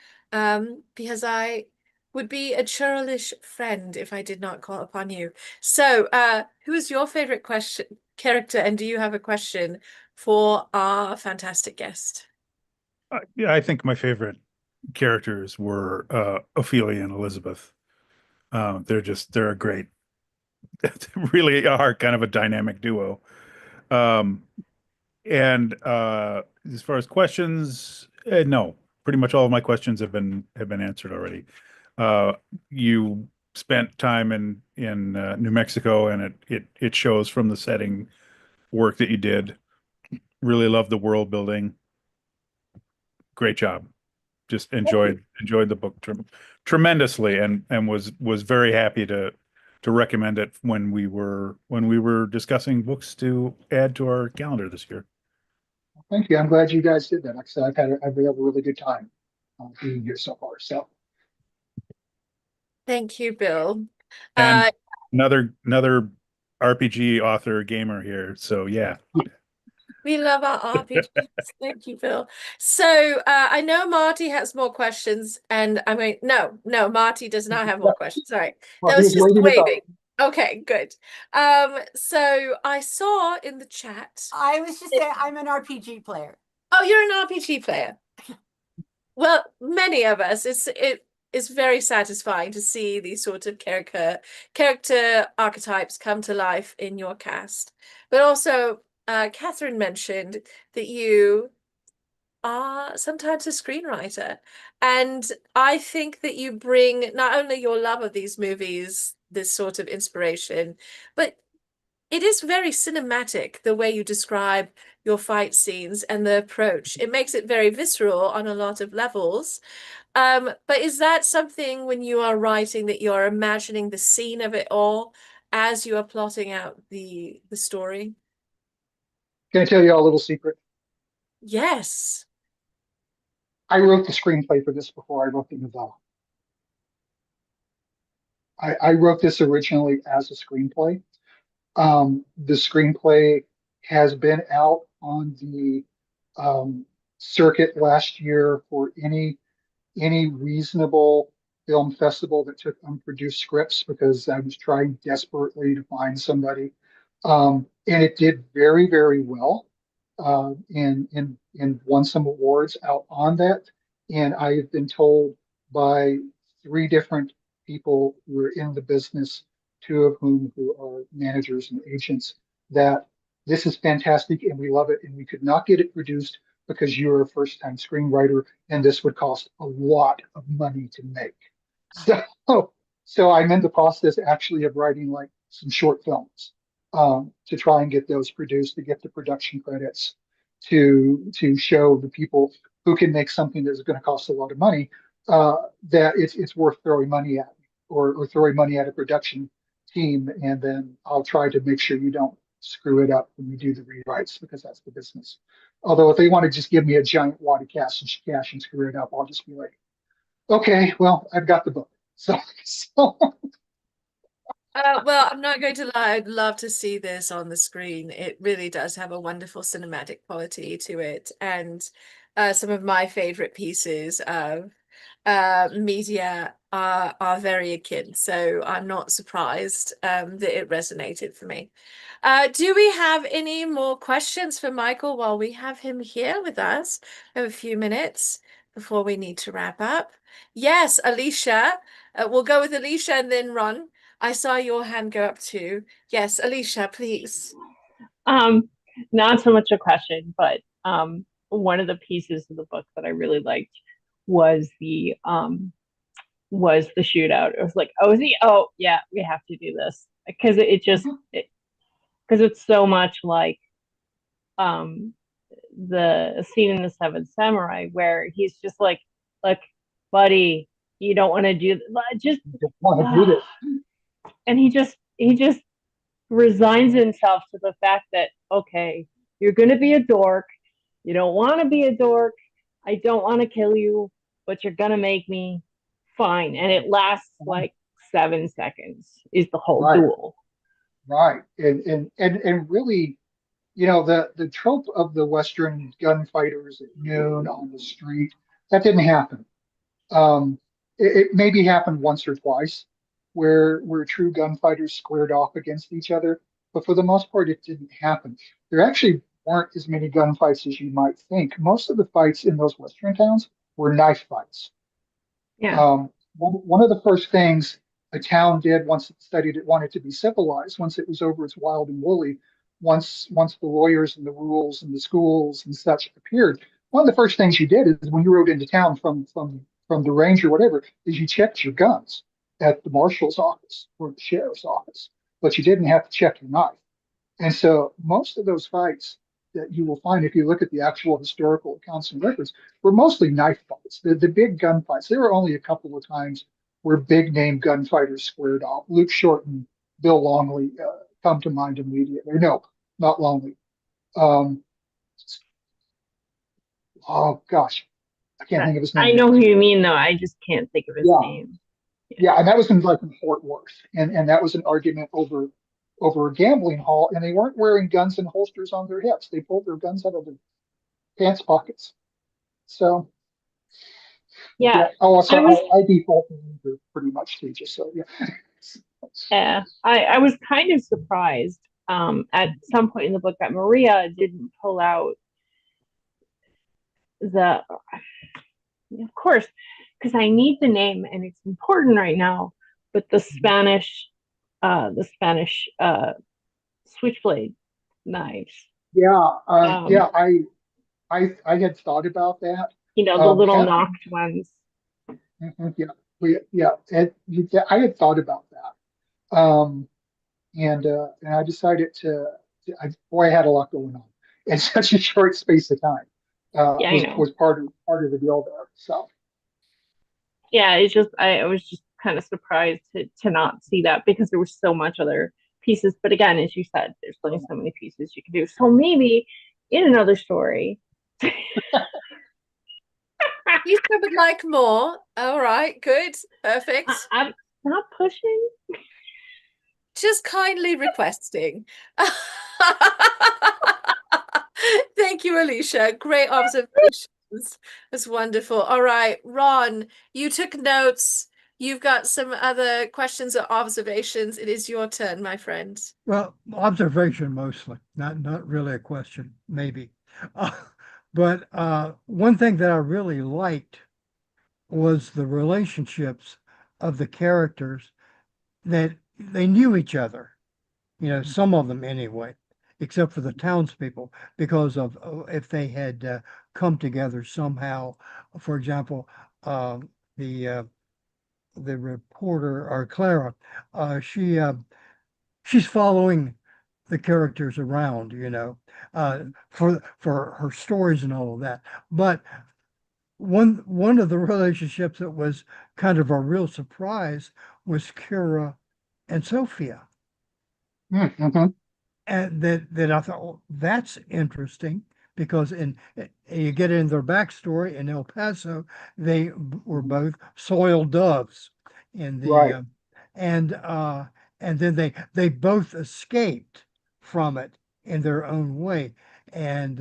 because I would be a churlish friend if I did not call upon you. So who is your favorite character, and do you have a question for our fantastic guest? Yeah, I think my favorite characters were Ophelia and Elizabeth. They're a great, really are kind of a dynamic duo. And as far as questions, no, pretty much all of my questions have been answered already. You spent time in New Mexico, and it shows from the setting work that you did. Really love the world building. Great job. Just enjoyed the book tremendously, and was very happy to recommend it when we were discussing books to add to our calendar this year. Thank you. I'm glad you guys did that. Like I said, I've had a really good time being here so far. So Thank you, Bill. And another RPG author gamer here. So yeah. We love our RPGs. Thank you, Bill. So I know Marty has more questions, and I mean, no, Marty does not have more questions. Sorry, well, that was he's just waving his arm. waving. Okay, good. So I saw in the chat. I was just saying I'm an RPG player. Oh, you're an RPG player. Well, many of us. It is very satisfying to see these sort of character archetypes come to life in your cast, but also. Catherine mentioned that you are sometimes a screenwriter, and I think that you bring not only your love of these movies, this sort of inspiration, but it is very cinematic, the way you describe your fight scenes and the approach. It makes it very visceral on a lot of levels. But is that something when you are writing that you're imagining the scene of it all as you are plotting out the story? Can I tell you all a little secret? Yes. I wrote the screenplay for this before I wrote the novella. I wrote this originally as a screenplay. The screenplay has been out on the circuit last year for any reasonable film festival that took unproduced scripts, because I was trying desperately to find somebody. And it did very, very well, and won some awards out on that. And I have been told by 3 different people who are in the business, 2 of whom who are managers and agents, that this is fantastic and we love it, and we could not get it produced because you're a first-time screenwriter and this would cost a lot of money to make. So I'm in the process actually of writing like some short films to try and get those produced, to get the production credits, to show the people who can make something that's going to cost a lot of money that it's worth throwing money at, or throwing money at a production team, and then I'll try to make sure you don't screw it up when you do the rewrites, because that's the business. Although if they want to just give me a giant wad of cash and screw it up, I'll just be like, okay, well, I've got the book. So well, I'm not going to lie. I'd love to see this on the screen. It really does have a wonderful cinematic quality to it. And some of my favorite pieces of media are very akin. So I'm not surprised that it resonated for me. Do we have any more questions for Michael while we have him here with us? We have a few minutes before we need to wrap up. Yes, Alicia. We'll go with Alicia and then Ron. I saw your hand go up too. Yes, Alicia, please. Not so much a question, but one of the pieces of the book that I really liked was the shootout. It was like, oh yeah, we have to do this, because because it's so much like the scene in The Seventh Samurai where he's just like, buddy, you don't want to do just want to do this. And he just resigns himself to the fact that, okay, you're going to be a dork. You don't want to be a dork. I don't want to kill you, but you're going to make me. Fine. And it lasts like 7 seconds is the whole duel. Right. And really, you know, the trope of the Western gunfighters at noon on the street, that didn't happen. It maybe happened once or twice where true gunfighters squared off against each other, but for the most part, it didn't happen. There actually weren't as many gunfights as you might think. Most of the fights in those Western towns were knife fights. Yeah. One of the first things a town did once it wanted to be civilized, once it was over its wild and woolly, once the lawyers and the rules and the schools and such appeared, one of the first things you did is when you rode into town from the range or whatever, is you checked your guns at the marshal's office or the sheriff's office, but you didn't have to check your knife. And so most of those fights that you will find, if you look at the actual historical accounts and records, were mostly knife fights. The big gunfights, there were only a couple of times where big name gunfighters squared off. Luke Short and Bill Longley come to mind immediately. No, not Longley. Oh gosh, I can't think of his name. I know who you mean, though. I just can't think of his name. Yeah, and that was in Fort Worth, and that was an argument over a gambling hall, and they weren't wearing guns and holsters on their hips. They pulled their guns out of their pants pockets. So yeah. Oh, so I default pretty much too, just so yeah. Yeah, I was kind of surprised at some point in the book that Maria didn't pull out of course, because I need the name and it's important right now, but the Spanish switchblade knives. Yeah, I had thought about that. You know, the little knocked ones. Yeah, I had thought about that. And I decided I had a lot going on in such a short space of time. Was part of the deal there. So yeah, it's just I was just kind of surprised to not see that because there was so much other pieces. But again, as you said, there's only so many pieces you can do. So maybe in another story. You would like more. All right, good, perfect. I'm not pushing. Just kindly requesting. Thank you, Alicia. Great observations. That's wonderful. All right, Ron, you took notes. You've got some other questions or observations. It is your turn, my friend. Well, observation mostly, not really a question, maybe. But one thing that I really liked was the relationships of the characters, that they knew each other, you know, some of them anyway, except for the townspeople, because of if they had come together somehow. For example, the reporter, or Clara, she's following the characters around, you know, for her stories and all of that. But one of the relationships that was kind of a real surprise was Kira and Sophia. Mm-hmm. And that I thought, well, that's interesting, because you get in their backstory in El Paso, they were both soiled doves in the right. And then they both escaped from it in their own way. And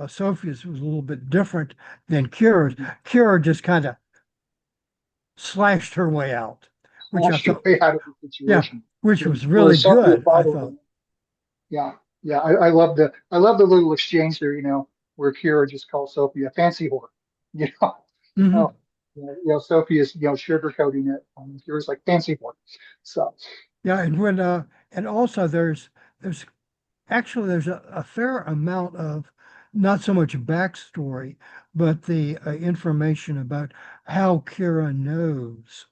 Sophia's was a little bit different than Kira's. Kira just kind of slashed her way out, which I thought, out of the situation. Yeah, which was really good, I thought. Yeah, I love the little exchange there, you know, where Kira just calls Sophia a fancy whore, you know. Mm-hmm. Sophia's sugarcoating it. Kira's like fancy whore. So yeah, and when and also there's a fair amount of not so much backstory, but the information about how Kira knows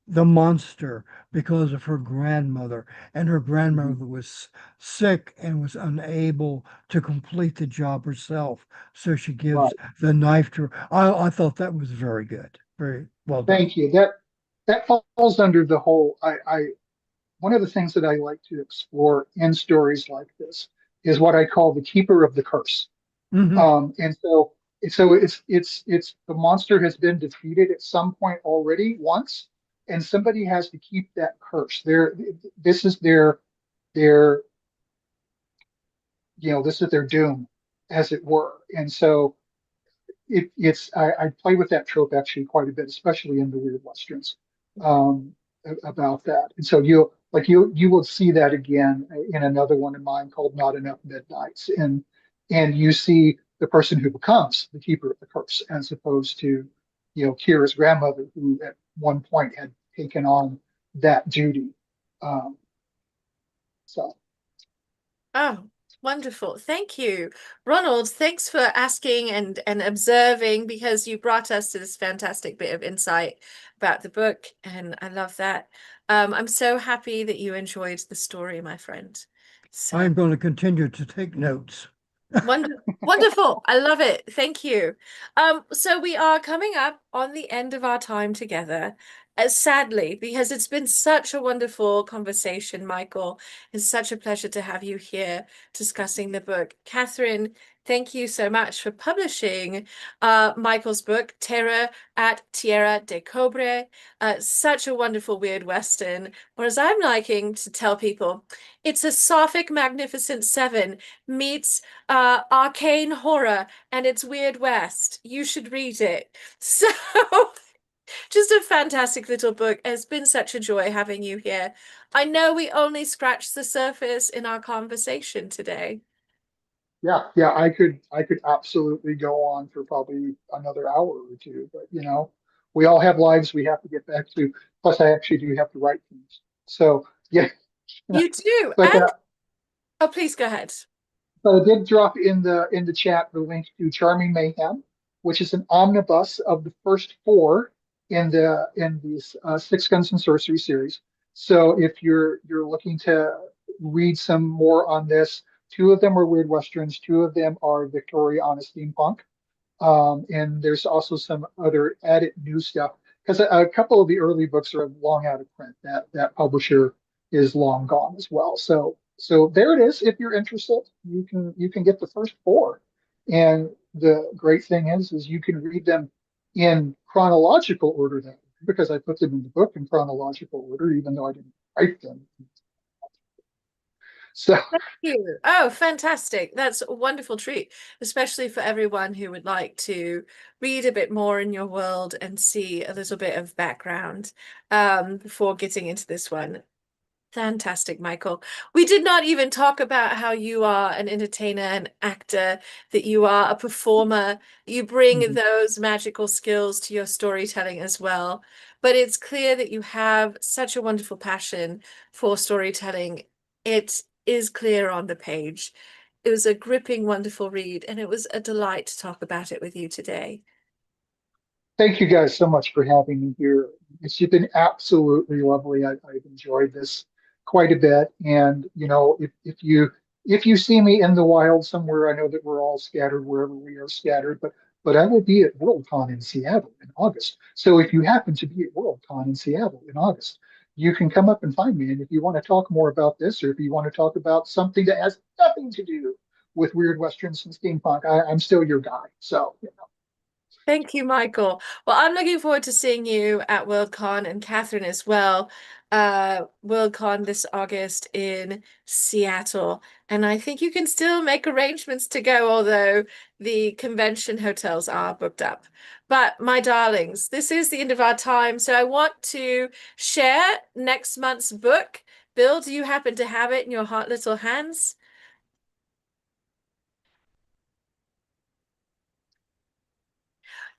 the monster because of her grandmother, and her grandmother was sick and was unable to complete the job herself, so she gives the knife to her. I thought that was very good, very well done. Thank you. That falls under the whole. One of the things that I like to explore in stories like this is what I call the keeper of the curse. Mm-hmm. And so it's the monster has been defeated at some point already once, and somebody has to keep that curse. This is their this is their doom, as it were. And so I play with that trope actually quite a bit, especially in the weird westerns, about that. And so you will see that again in another one of mine called Not Enough Midnights, and you see the person who becomes the keeper of the curse, as opposed to Kira's grandmother, who at one point had taken on that duty. Um, so. Oh, wonderful. Thank you. Ronald, thanks for asking and observing, because you brought us to this fantastic bit of insight about the book, and I love that. I'm so happy that you enjoyed the story, my friend. So I'm going to continue to take notes. wonderful. I love it. Thank you. So we are coming up on the end of our time together. Sadly, because it's been such a wonderful conversation, Michael. It's such a pleasure to have you here discussing the book. Catherine, thank you so much for publishing Michael's book, Terror at Tierra de Cobre. Such a wonderful weird Western. Or as I'm liking to tell people, it's a Sapphic Magnificent Seven meets arcane horror, and it's Weird West. You should read it. So just a fantastic little book. It's been such a joy having you here. I know we only scratched the surface in our conversation today. Yeah, I could absolutely go on for probably another hour or two, but you know, we all have lives we have to get back to. Plus, I actually do have to write things. So yeah, You do. but And oh, please go ahead. but I did drop in the chat the link to Charming Mayhem, which is an omnibus of the first four in these Six Guns and Sorcery series. So if you're looking to read some more on this, two of them are Weird Westerns, two of them are Victoria on a Steampunk. And there's also some other added new stuff because a couple of the early books are long out of print. That publisher is long gone as well. So there it is. If you're interested, you can get the first four. And the great thing is you can read them in chronological order then, because I put them in the book in chronological order, even though I didn't write them. So thank you. Oh, fantastic. That's a wonderful treat, especially for everyone who would like to read a bit more in your world and see a little bit of background before getting into this one. Fantastic, Michael. We did not even talk about how you are an entertainer, an actor, that you are a performer. You bring those magical skills to your storytelling as well. But it's clear that you have such a wonderful passion for storytelling. It is clear on the page. It was a gripping, wonderful read, and it was a delight to talk about it with you today. thank you guys so much for having me here. It's been absolutely lovely. I've enjoyed this quite a bit. And you know, if you see me in the wild somewhere, I know that we're all scattered wherever we are scattered, but I will be at Worldcon in Seattle in August. So if you happen to be at Worldcon in Seattle in August, you can come up and find me. And if you want to talk more about this, or if you want to talk about something that has nothing to do with Weird Westerns and steampunk, I'm still your guy. So you know. Thank you, Michael. Well, I'm looking forward to seeing you at Worldcon, and Catherine as well. Worldcon this August in Seattle. And I think you can still make arrangements to go, although the convention hotels are booked up. But my darlings, this is the end of our time. So I want to share next month's book. Bill, do you happen to have it in your hot little hands?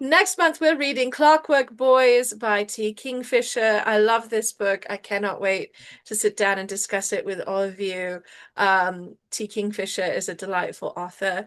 Next month, we're reading Clockwork Boys by T. Kingfisher. I love this book. I cannot wait to sit down and discuss it with all of you. T. Kingfisher is a delightful author.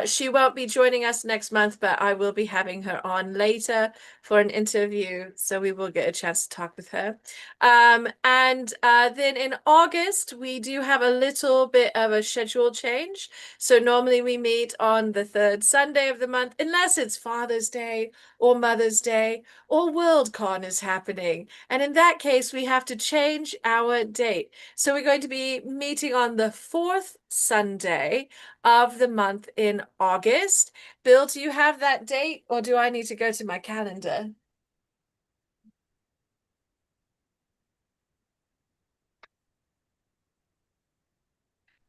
She won't be joining us next month, but I will be having her on later for an interview, so we will get a chance to talk with her. And then in August, we do have a little bit of a schedule change. So normally we meet on the third Sunday of the month, unless it's Father's Day or Mother's Day or Worldcon is happening. And in that case, we have to change our date. So we're going to be meeting on the fourth Sunday of the month in August. Bill, do you have that date, or do I need to go to my calendar?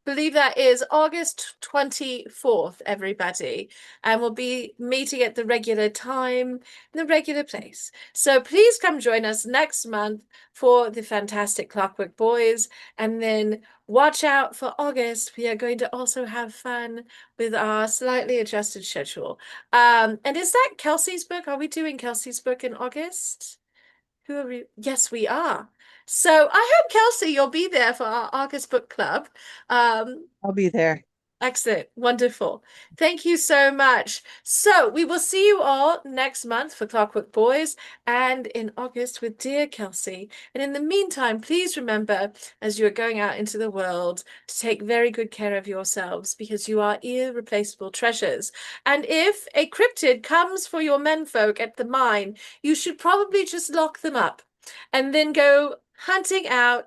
Believe that is August 24th, everybody. And we'll be meeting at the regular time, the regular place. So please come join us next month for the fantastic Clockwork Boys. And then watch out for August. We are going to also have fun with our slightly adjusted schedule. And is that Kelsey's book? Are we doing Kelsey's book in August? Who are we? Yes, we are. So I hope, Kelsey, you'll be there for our August book club. I'll be there. Excellent. Wonderful. Thank you so much. So we will see you all next month for Clockwork Boys and in August with Dear Kelsey. And in the meantime, please remember, as you are going out into the world, to take very good care of yourselves because you are irreplaceable treasures. And if a cryptid comes for your menfolk at the mine, you should probably just lock them up and then go hunting out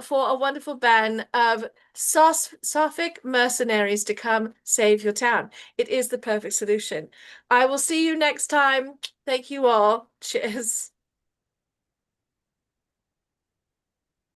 for a wonderful band of Sophic mercenaries to come save your town. It is the perfect solution. I will see you next time. Thank you all. Cheers.